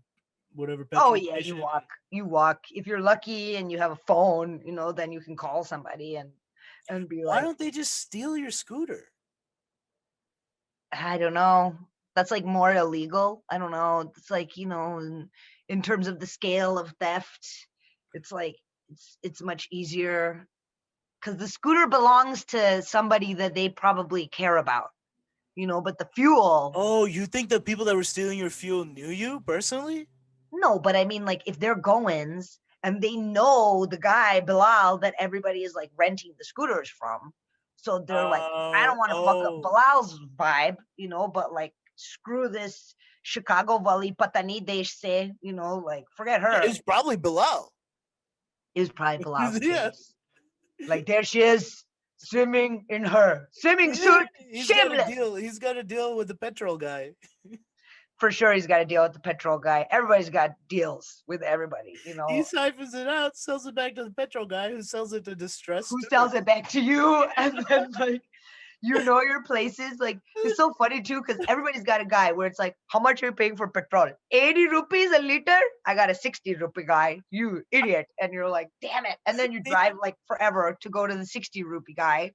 whatever Oh petrol yeah, you station. walk. You walk. If you're lucky and you have a phone, then you can call somebody and be Why like, don't they just steal your scooter? I don't know. That's like more illegal. I don't know. It's like, in terms of the scale of theft, it's like it's much easier because the scooter belongs to somebody that they probably care about, but the fuel. Oh, you think the people that were stealing your fuel knew you personally? No, but I mean, like, if they're goins and they know the guy Bilal that everybody is like renting the scooters from, so they're like, I don't want to fuck up Oh, Bilal's vibe, but like, screw this Chicago Valley Patani Desh se, like, forget yeah, her. it's probably Bilal. It was probably Bilal's Yeah, case. Like, there she is, swimming in her swimming suit, he's got a shameless. deal. He's got a deal with the petrol guy. For sure, he's got to deal with the petrol guy. Everybody's got deals with everybody, He siphons it out, sells it back to the petrol guy, who sells it to who distressed sells it tourists. back to you, and then like your places. Like, it's so funny too because everybody's got a guy where it's like, how much are you paying for petrol? 80 rupees a liter. I got a 60 rupee guy, you idiot. And you're like, damn it. And then you drive like forever to go to the 60 rupee guy.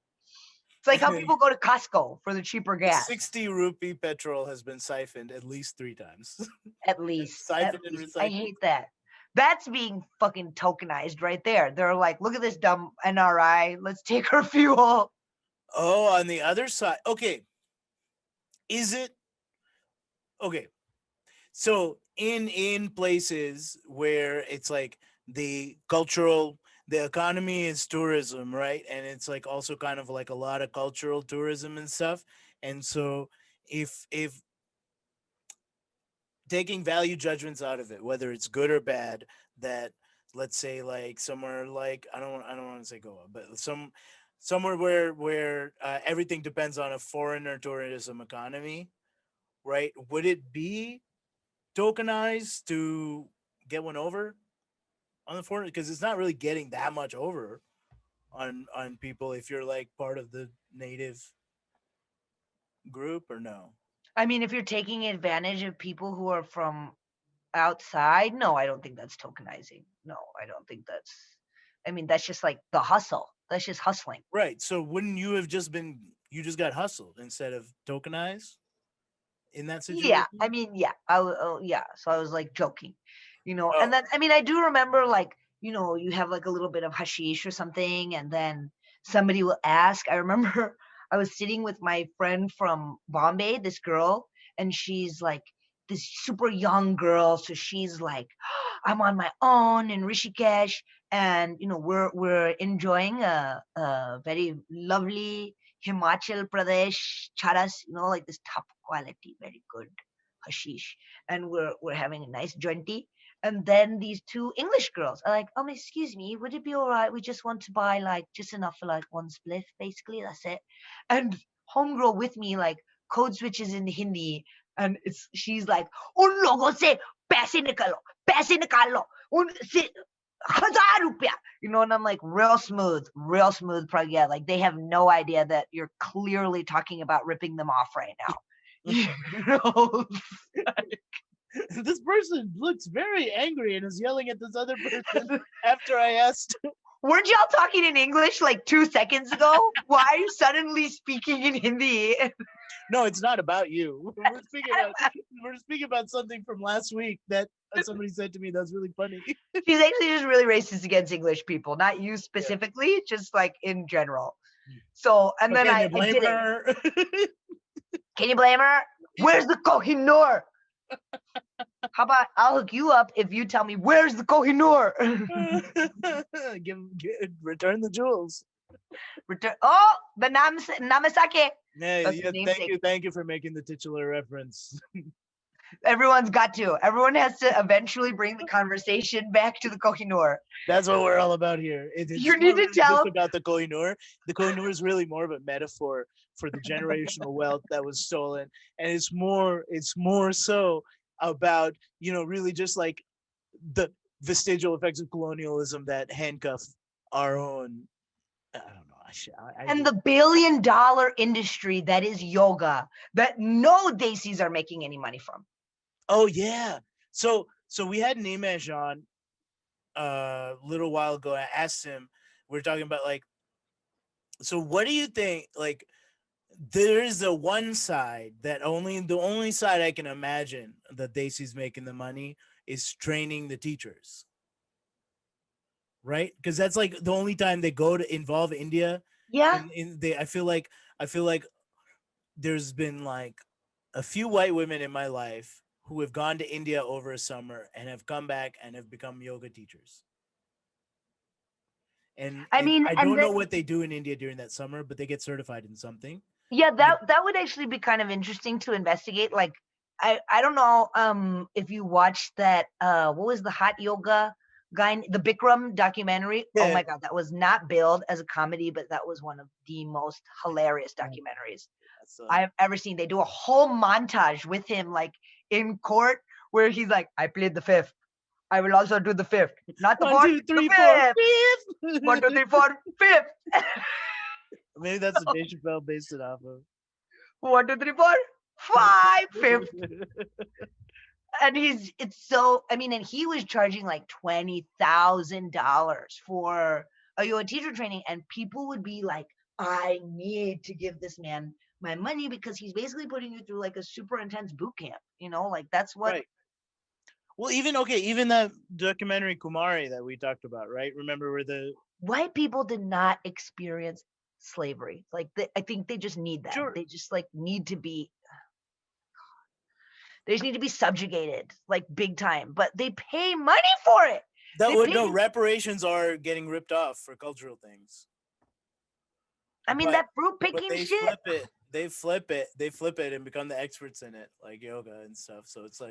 It's like how people go to Costco for the cheaper The gas. 60 rupee petrol has been siphoned at least 3 times. At least, at Siphoned and least. I recycled. hate that. That's being fucking tokenized right there. They're like, look at this dumb NRI. Let's take her fuel. Oh, on the other side. Okay. Is it okay? So in places where it's like the economy is tourism, right? And it's like also kind of like a lot of cultural tourism and stuff. And so if taking value judgments out of it, whether it's good or bad, that let's say like somewhere like I don't want to say Goa, but somewhere where everything depends on a foreigner tourism economy, right? Would it be tokenized to get one over on the foreigner? Because it's not really getting that much over on people if you're like part of the native group, or no? I mean, if you're taking advantage of people who are from outside, no, I don't think that's tokenizing. No, I don't think that's. I mean, that's just like the hustle. That's just hustling. Right. So wouldn't you have just been you just got hustled instead of tokenized in that Yeah, I situation? mean, yeah, yeah. So I was like joking, and Oh, then I mean, I do remember like you have like a little bit of hashish or something, and then somebody will ask. I remember I was sitting with my friend from Bombay, this girl, and she's like this super young girl, so she's like, I'm on my own in Rishikesh, and we're enjoying a very lovely Himachal Pradesh charas, like this top quality, very good hashish, and we're having a nice jointy. And then these two English girls are like, excuse me, would it be all right? We just want to buy like just enough for like one spliff, basically. That's it. And homegirl with me like code switches in Hindi, and she's like, उन लोगों से पैसे निकालो उन से 1,000 rupiah, and I'm like, real smooth Pragya. Like, they have no idea that you're clearly talking about ripping them off right now. You know? this person looks very angry and is yelling at this other person after I asked. Weren't y'all talking in English like 2 seconds ago? Why are you suddenly speaking in Hindi? No, it's not about you. We're speaking about something from last week that somebody said to me that's really funny. She's actually just really racist against English people, not you Yeah. specifically, just like in general. So, and But then can you I blame did it. her? Can you blame her? Where's the Kohinoor? How about I'll hook you up if you tell me where's the Kohinoor? Return the jewels. Return. Oh, the Namasake. Yeah, That's the yeah. namesake. Thank you for making the titular reference. Everyone's got to. Everyone has to eventually bring the conversation back to the Kohinoor. That's what we're all about here. It's You not need to really just tell. about the Kohinoor. The Kohinoor is really more of a metaphor for the generational wealth that was stolen, and it's more so about really just like the vestigial effects of colonialism that handcuff our own. I don't know. I And hate. the billion-dollar industry that is yoga that no Desis are making any money from. Oh yeah. So we had Nimesh on a little while ago. I asked him. We are talking about like. So what do you think? Like, there's the one side that the only side I can imagine that Daisy's making the money is training the teachers, right? Because that's like the only time they go to involve India. Yeah. In they, I feel like there's been like a few white women in my life who have gone to India over a summer and have come back and have become yoga teachers. And I and mean, I and don't then know what they do in India during that summer, but they get certified in something. yeah, And that would actually be kind of interesting to investigate. Like, I don't know if you watched that what was the hot yoga guy, the Bikram documentary. Oh yeah, my god, that was not billed as a comedy, but that was one of the most hilarious documentaries that's I've ever seen. They do a whole montage with him like in court where he's like, I played the fifth. I will also do the fifth. Not the one, fourth, two, the three, four, fifth. One, two, fifth. three, four, fifth. Maybe that's the Dave Chappelle based it off of. 1, 2, 3, 4, 5, fifth. And it's so, I mean, and he was charging like $20,000 for a yoga teacher training, and people would be like, I need to give this man my money because he's basically putting you through like a super intense boot camp, like that's what Right. Well, even that documentary Kumari that we talked about, right? Remember where the white people did not experience slavery. Like I think they just need that. sure They just like they just need to be subjugated like big time, but they pay money for it. that They would pay no reparations are getting ripped off for cultural things, I mean, but that fruit but picking they shit. flip it, they flip it and become the experts in it, like yoga and stuff. So it's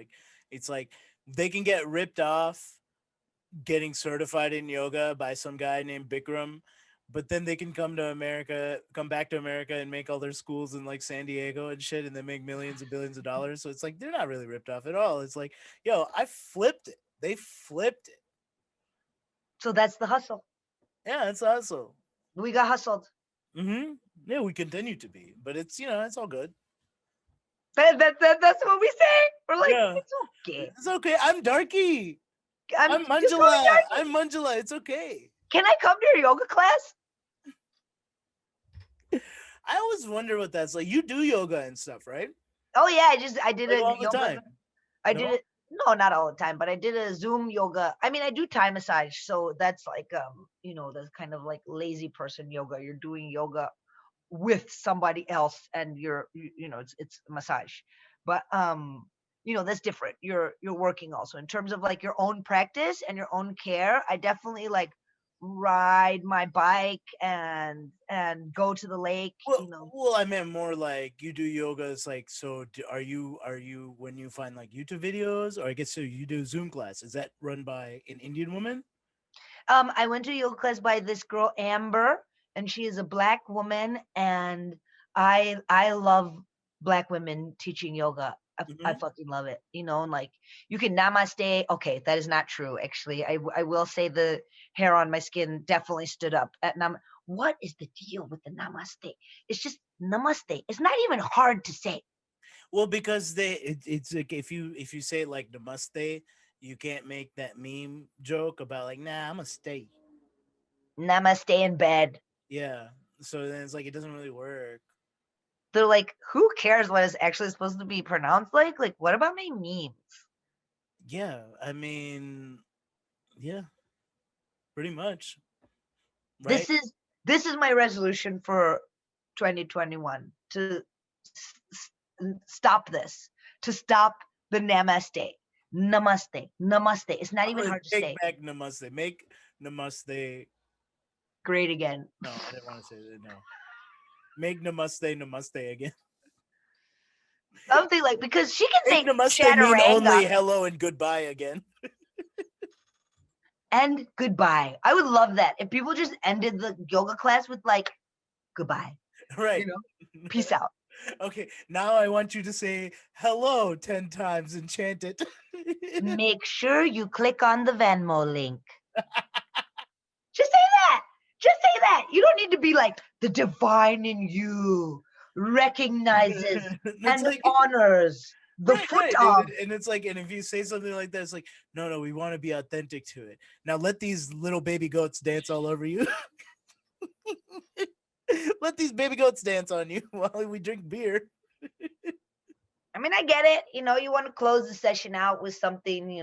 like they can get ripped off getting certified in yoga by some guy named Bikram, but then they can come back to America and make all their schools in like San Diego and shit, and then make millions and billions of dollars. So it's like they're not really ripped off at all. It's like, yo, I flipped it. They flipped it. So that's the hustle. Yeah, it's hustle. We got hustled. Yeah, we continue to be, but it's all good. That's what we say. We're like, Yeah, it's okay. it's okay. I'm Darky. I'm Just call me Manjula. Darky. I'm Manjula. It's okay. Can I come to your yoga class? I always wonder what that's like. You do yoga and stuff, right? Oh yeah, I did Like a all the yoga. time. I did No? it. No, not all the time, but I did a Zoom yoga. I mean, I do Thai massage, so that's like that's kind of like lazy person yoga. You're doing yoga with somebody else, and it's massage, but that's different. You're working also in terms of like your own practice and your own care. I definitely like ride my bike and go to the lake. Well, I meant more like you do yoga. It's like, so are you when you find like YouTube videos, or I guess so you do Zoom class? Is that run by an Indian woman? I went to yoga class by this girl Amber, and she is a black woman, and I love black women teaching yoga. I Hmm. fucking love it. And like you can namaste. Okay, that is not true. Actually, I will say the hair on my skin definitely stood up at nam. What is the deal with the namaste? It's just namaste. It's not even hard to say. Well, because it's like if you say like namaste, you can't make that meme joke about like, nah, I'm gonna stay. Namaste in bed. Yeah. So then it's like it doesn't really work. They're like, who cares what it's actually supposed to be pronounced like? Like, what about my memes? Yeah, I mean, yeah, pretty much, right? This is this is my resolution for 2021 to stop this, to stop the namaste. Namaste. Namaste. It's not I'm even gonna hard to take say. back namaste. Make namaste. Great again. No, I didn't want to say that. No, make namaste again. Something like, because she can say It must mean only chaturanga hello and goodbye again. and goodbye. I would love that if people just ended the yoga class with like goodbye. Right. Peace out. Okay, now I want you to say hello 10 times and chant it. Make sure you click on the Venmo link. Just say that. Just say that. You don't need to be like the divine in you recognizes It's and like honors the foot right, of. dude. And it's like, and if you say something like that, it's like, no, we want to be authentic to it. Now let these little baby goats dance all over you. Let these baby goats dance on you while we drink beer. I mean, I get it. You want to close the session out with something,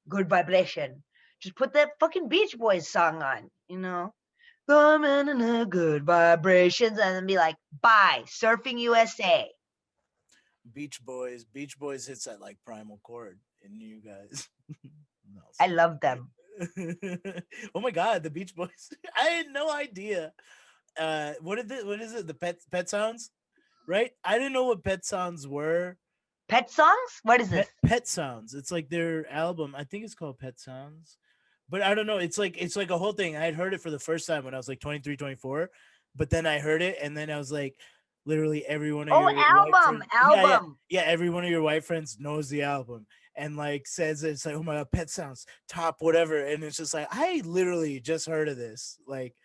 good vibration. Just put that fucking Beach Boys song on. Coming in a good vibrations, and then be like, bye, Surfing USA. Beach Boys hits that like primal chord in you guys. No, I love them. oh my god, the Beach Boys! I had no idea. What is it? The pet sounds, right? I didn't know what pet sounds were. Pet songs? What is this? Pet sounds. It's like their album. I think it's called Pet Sounds, but I don't know. It's like a whole thing. I had heard it for the first time when I was like 23, 24, but then I heard it and then I was like, literally every one of Oh, your white album, friends, album. yeah, every one of your white friends knows the album and like says it's like, oh my god, Pet Sounds top whatever, and it's just like I literally just heard of this. Like,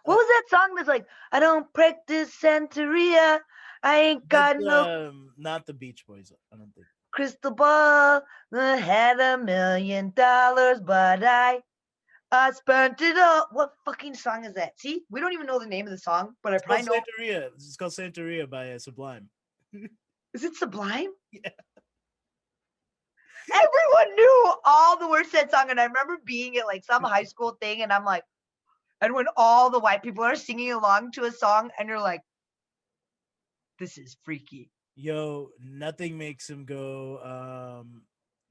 What was that song that's like, I don't practice Santeria. I ain't that's got no not the Beach Boys. I don't think. crystal ball. I had $1 million, but I spent it all. What fucking song is that? See, we don't even know the name of the song, but I It's called probably know. Santeria. It's called Santeria by Sublime. Is it Sublime? Yeah. Everyone knew all the words to that song, and I remember being at like some high school thing, and I'm like, and when all the white people are singing along to a song, and you're like, this is freaky. Yo, nothing makes him go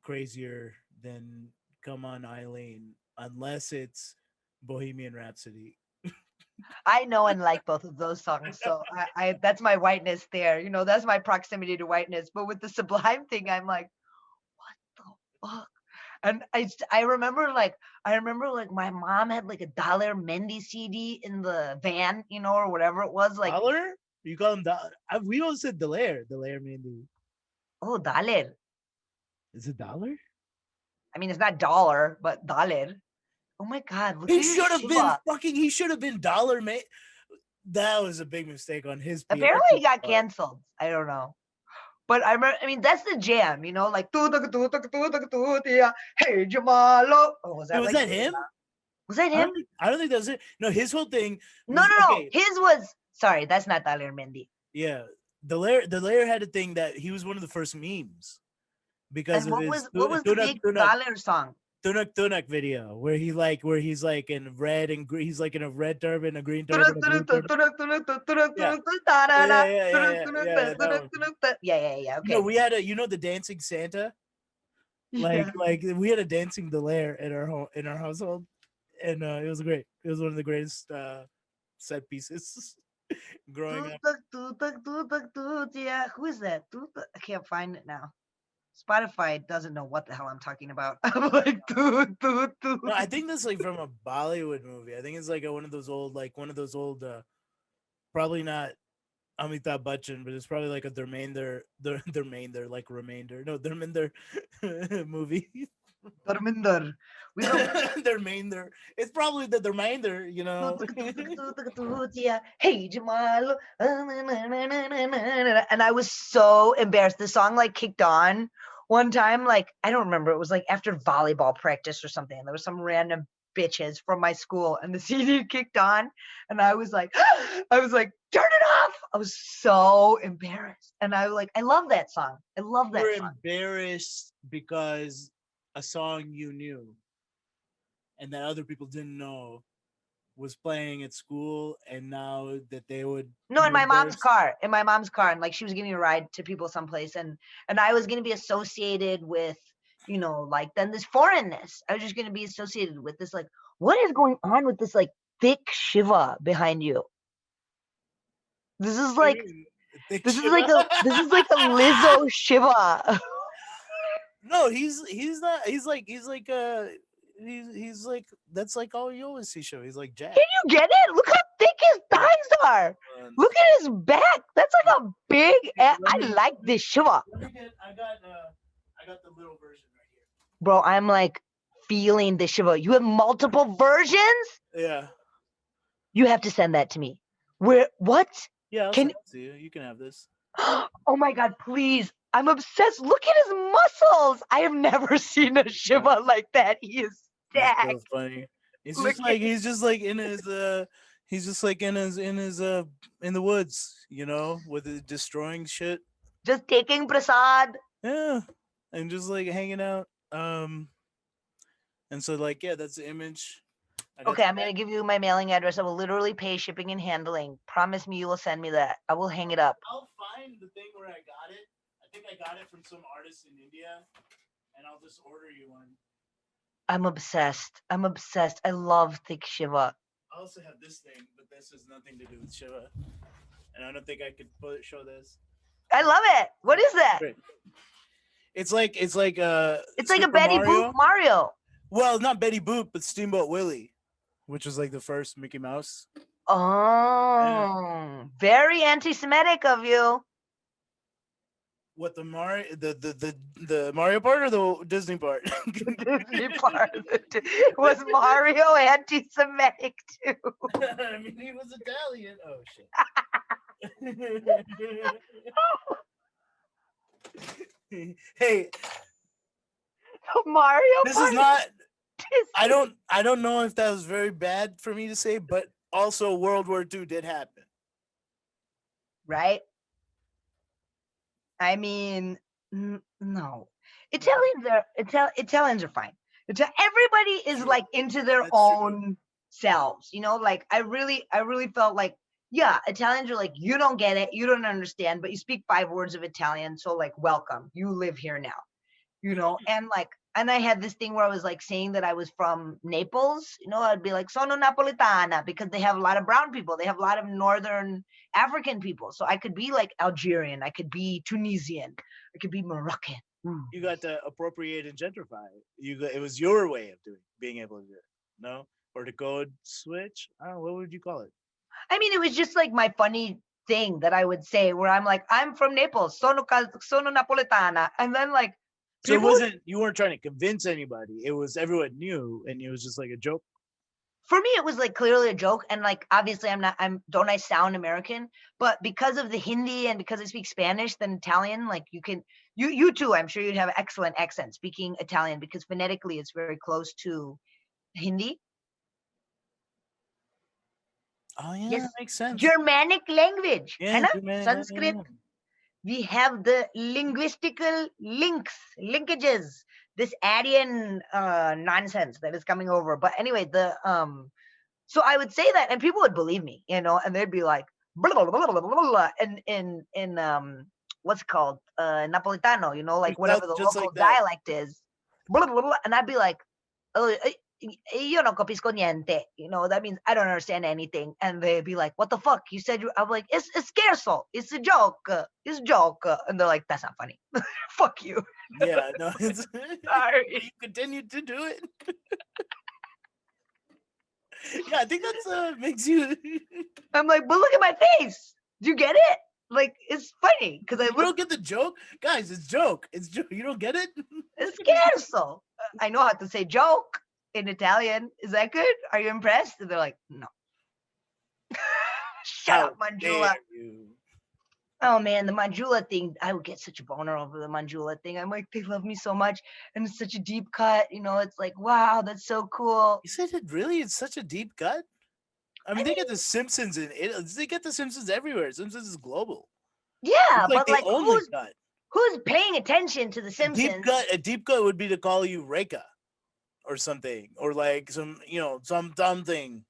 crazier than Come On Eileen, unless it's Bohemian Rhapsody. I know and like both of those songs, so I that's my whiteness there. That's my proximity to whiteness. But with the Sublime thing, I'm like, what the fuck? And I remember like my mom had like a Dahler Mehndi CD in the van, or whatever it was. Like, Dollar? You call him Dollar? We all said Delaire Mehndi. oh, Dahler. Is it Dollar? I mean, it's not dollar, but Dahler. Oh my God, look at He his should have been Shiva. he should have been Dollar Mehndi. That was a big mistake on his Apparently, he got part. canceled. I don't know. But I remember, I mean, that's the jam, like, hey, Jamalo. Oh, was that Was like, that him? was that him? I don't think that was it. No, his whole thing No, was no, no. okay. His was, sorry, that's not Dahler Mehndi. Yeah. Delaire had a thing that he was one of the first memes because And of what his was the big Dahler song? Tunak video where he's like in red and green. He's like in a red turban, a green turban, a blue turban. Yeah. That one. Yeah. No, Okay. we had the dancing Santa. Yeah. Like we had a dancing Delaire in our home in our household, and it was great. It was one of the greatest set pieces growing up. Yeah. Who is that? I can't find it now. Spotify doesn't know what the hell I'm talking about. I'm like, No, I think that's like from a Bollywood movie. I think it's like one of those old, probably not Amitabh Bachchan, but it's probably like a Dharmender, like remainder. No, Dharmender movie. Dharminder. We don't. Dharmender. It's probably the Dharmender, Hey Jamal, and I was so embarrassed. The song like kicked on one time, like I don't remember. It was like after volleyball practice or something. There was some random bitches from my school, and the CD kicked on, and I was like, turn it off. I was so embarrassed, and I love that song. I love that You're song. embarrassed because a song you knew and that other people didn't know was playing at school, and now that they would No, in you're my mom's embarrassed. car. In my mom's car, and like she was giving me a ride to people someplace, and I was gonna be associated with, like then this foreignness. I was just gonna be associated with this, like, what is going on with this like thick Shiva behind you? This is What do like you mean, Thick This is Shiva. like a Lizzo Shiva. No, he's not. He's like that's like all you always see Shiva. He's like Jack. Can you get it? Look how thick his thighs are. Look at his back. That's like a big. I like this Shiva, I got the little version right bro. I'm like feeling the Shiva. You have multiple versions. here. Yeah. You have to send that to me. Where? What? Yeah, I'll Can? send it to you. You can have this. Oh my God! Please. I'm obsessed. Look at his muscles. I have never seen a Shiva like that. He is He's so stacked. funny. Look at He's just like in his he's just like in his in the woods, you know, with it destroying shit. just taking prasad. Yeah. And just like hanging out. And so like yeah, that's the image. Okay, I'm gonna give you my mailing address. I will literally pay shipping and handling. Promise me you will send me that. I will hang it up. I'll find the thing where I got it. I think I got it from some artist in India, and I'll just order you one. I'm obsessed. I'm obsessed. I love thick Shiva. I also have this thing, but this has nothing to do with Shiva, and I don't think I could show this. I love it. What is that? Great. It's like It's like a Super Betty Mario. Boop Mario. Well, not Betty Boop, but Steamboat Willie, which was like the first Mickey Mouse. Oh, very anti-Semitic of you. What the Mario part or the Disney part? Disney part was Mario anti-Semitic too. I mean, he was Italian. Oh shit. Hey, Mario. this is not. I don't know if that was very bad for me to say, but also World War II did happen. Right? I mean, no. Italians are fine. Everybody is True. like into their That's own selves, you know. Like I really felt like, yeah, Italians are like, you don't get it, you don't understand, but you speak 5 words of Italian, so like, welcome, you live here now, you know. And like, and I had this thing where I was like saying that I was from Naples, you know. I'd be like, sono napolitana, because they have a lot of brown people, they have a lot of northern African people. So I could be like Algerian, I could be Tunisian, I could be Moroccan. You got to appropriate and gentrify. It was your way of being able to do it. No, or to code switch. I don't know, what would you call it? I mean, it was just like my funny thing that I would say, where I'm like, I'm from Naples, sono napolitana, and then like. So it wasn't, you weren't trying to convince anybody. It was everyone knew, and it was just like a joke. For me, it was like clearly a joke, and like obviously don't I sound American? But because of the Hindi and because I speak Spanish, then Italian, like you too, I'm sure you'd have excellent accent speaking Italian, because phonetically it's very close to Hindi. Oh yeah, Yes, that makes sense. Germanic language, Yeah, Sanskrit. yeah. We have the linguistical linkages, this Aryan nonsense that is coming over. But anyway, so I would say that, and people would believe me, you know, and they'd be like, blah, blah, blah, blah, blah, blah, in what's it called, Napolitano, you know, like whatever the local dialect is, blah, blah, blah, and I'd be like, oh, io non capisco niente, you know, that means I don't understand anything. And they'd be like, what the fuck, you said I'm like, it's scherzo, it's a joke, and they're like, that's not funny. Fuck you. Yeah, no, it's Sorry. you continued to do it. Yeah, I think that's makes you. I'm like, but look at my face. Do you get it? Like, it's funny because I don't get the joke, guys. It's joke. It's joke. You don't get it. It's scherzo. I know how to say joke in Italian. Is that good? Are you impressed? And they're like, no. Shut up, Manjula. Oh man, the Manjula thing, I would get such a boner over the Manjula thing. I'm like, they love me so much, and it's such a deep cut, you know. It's like, wow, that's so cool. You said it really? It's such a deep cut. I mean, they get the Simpsons in it. They get the Simpsons everywhere. Simpsons is global. Yeah, but like who's paying attention to the Simpsons? A deep cut would be to call you Reka, or something, or like some, you know, some dumb thing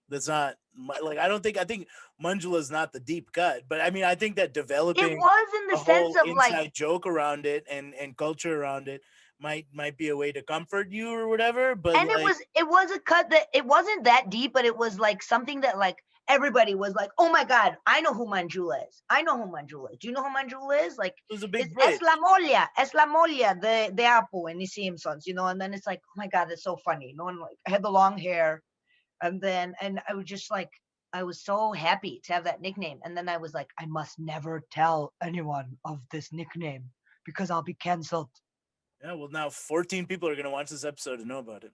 that's not like, I think Manjula is not the deep cut, but I mean, I think that developing it was in the sense of like joke around it and culture around it might be a way to comfort you or whatever. But and like, it was a cut that it wasn't that deep, but it was like something that like everybody was like, "Oh my god, I know who Manjula is. I know who Manjula is. Do you know who Manjula is? Like, It was a it's big bridge. Es la Molia, the Apu in the Simpsons, you know." And then it's like, "Oh my god, that's so funny." No one like I had the long hair, and I was just like, I was so happy to have that nickname. And then I was like, I must never tell anyone of this nickname because I'll be canceled. Yeah, well, now 14 people are gonna watch this episode to know about it.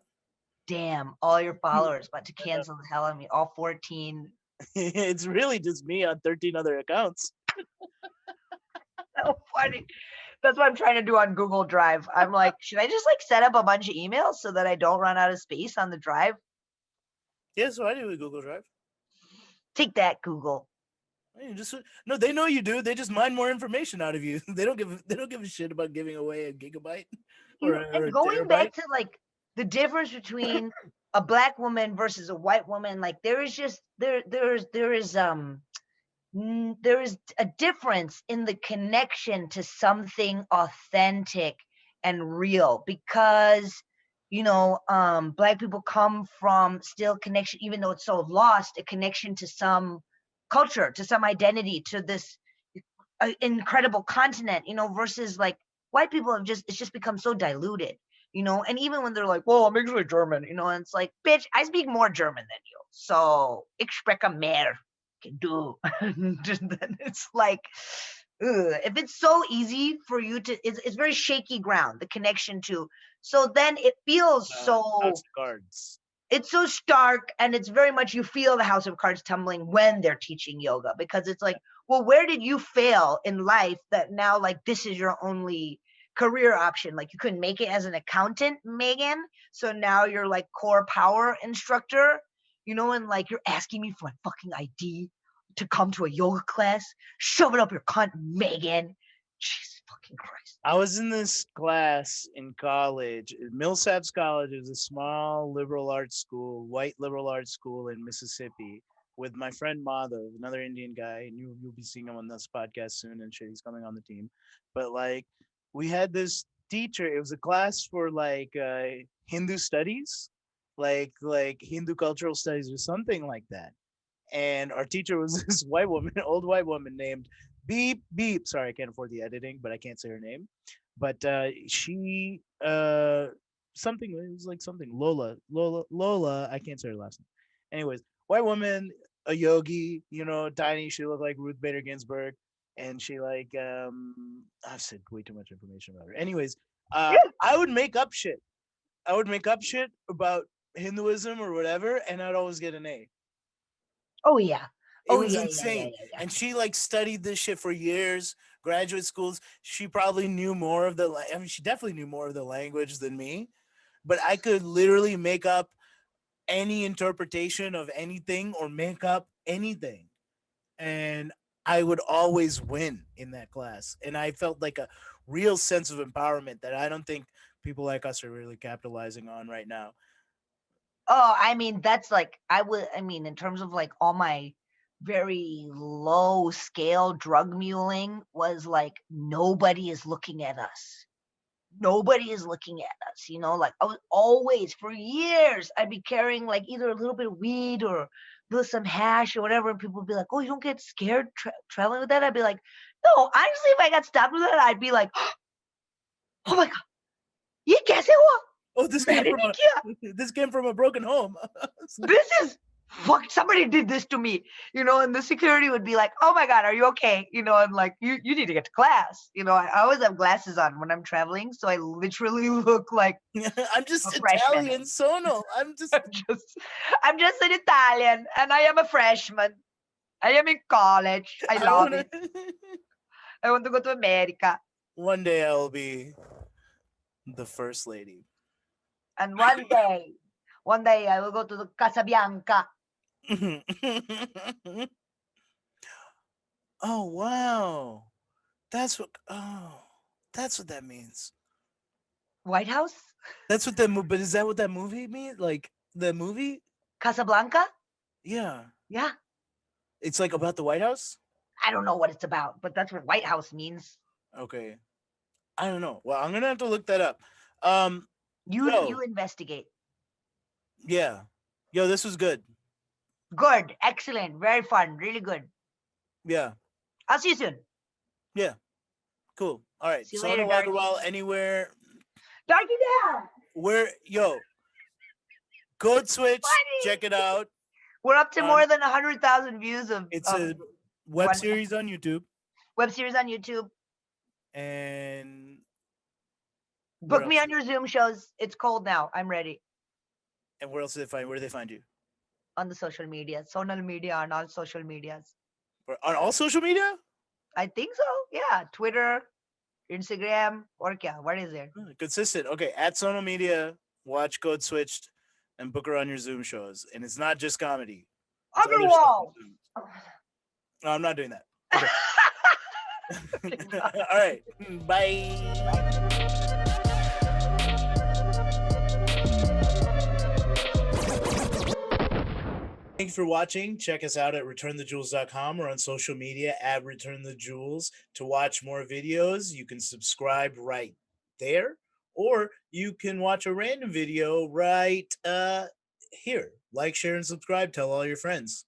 Damn, all your followers about to cancel the hell out of me. All 14. It's really just me on 13 other accounts. So funny. That's what I'm trying to do on Google Drive. I'm like, should I just like set up a bunch of emails so that I don't run out of space on the drive? Yeah, so I do with Google Drive. Take that, Google. You just no, they know you do. They just mine more information out of you. They don't give a shit about giving away a gigabyte You or know, or and a going back terabyte. to like the difference between a black woman versus a white woman, like there is just there is a difference in the connection to something authentic and real because black people come from still connection, even though it's so lost, a connection to some culture, to some identity, to this incredible continent, versus like white people have just, it's just become so diluted, and even when they're like, well, I'm actually German, and it's like, bitch, I speak more German than you, so ich spreche mehr, can do. Just then it's like, if it's so easy for you to, it's very shaky ground, the connection to, so then it feels House so, of Cards. it's so stark, and it's very much, you feel the house of cards tumbling when they're teaching yoga, because it's like, well, where did you fail in life that now like this is your only career option? Like you couldn't make it as an accountant, Megan, so now you're like core power instructor, and like you're asking me for my fucking ID to come to a yoga class. Shove it up your cunt, Megan. Jesus fucking Christ. I was in this class in college. Millsaps College is a small liberal arts school, white liberal arts school in Mississippi, with my friend Madhav, another Indian guy, and you'll be seeing him on this podcast soon and shit. He's coming on the team. But like, we had this teacher. It was a class for like Hindu studies, like Hindu cultural studies or something like that. And our teacher was this white woman, old white woman named Beep Beep. Sorry, I can't afford the editing, but I can't say her name. But she something, it was like something Lola. I can't say her last name. Anyways, white woman, a yogi, tiny. She looked like Ruth Bader Ginsburg, and she like I've said way too much information about her. Anyways, I would make up shit. I would make up shit about Hinduism or whatever, and I'd always get an A. Oh yeah. It Oh was yeah, yeah, yeah, insane. yeah, yeah. And she like studied this shit for years, graduate schools. She probably knew more of I mean, she definitely knew more of the language than me, but I could literally make up any interpretation of anything or make up anything. And I would always win in that class. And I felt like a real sense of empowerment that I don't think people like us are really capitalizing on right now. Oh, I mean, that's like, I mean, in terms of like all my very low scale drug muling was like, nobody is looking at us. Nobody is looking at us, like I was always, for years, I'd be carrying like either a little bit of weed or some hash or whatever. And people would be like, oh, you don't get scared traveling with that? I'd be like, no, honestly, if I got stopped with that, I'd be like, oh my God, ye kaise hua? Oh, Maine nahi kiya. this came from a broken home. This is fuck, somebody did this to me, and the security would be like, oh my God, are you okay? And like, you need to get to class. I always have glasses on when I'm traveling, so I literally look like I'm a just freshman. Italian, Sonal. I'm just I'm just, I'm just an Italian, and I am a freshman. I am in college. I I love want it. to. I want to go to America. One day I will be the first lady. And one day I will go to the Casabianca. Oh wow, that's what. Oh, that's what that means. White House? That's what that movie. But is that what that movie means? Like the movie? Casablanca? Yeah, Yeah. it's like about the White House. I don't know what it's about, but that's what White House means. Okay, I don't know. Well, I'm gonna have to look that up. Um, You yo, investigate. yeah, yo, this was good. Good. Excellent. Very fun. Really good. Yeah. I'll see you soon. Yeah. Cool. All right. See you later, Sonal Darky. Aggarwal, anywhere. Darky down. Code Switch. Funny. Check it out. We're up to more than 100,000 views of It's a web one series on YouTube. web series on YouTube. And Book me on your Zoom shows. It's cold now. I'm ready. And where else do they find? Where do they find you? On the social media, Sonal Media on all social medias. On all social media? I think so. Yeah, Twitter, Instagram, or kya? What is there? Consistent. Okay, at Sonal Media, watch Code Switched, and book her on your Zoom shows. And it's not just comedy. It's other stuff Aggarwal. too. No, I'm not doing that. Okay. All right. Bye. Thanks for watching. Check us out at returnthejewels.com or on social media at returnthejewels. To watch more videos, you can subscribe right there, or you can watch a random video right here. Like, share, and subscribe. Tell all your friends.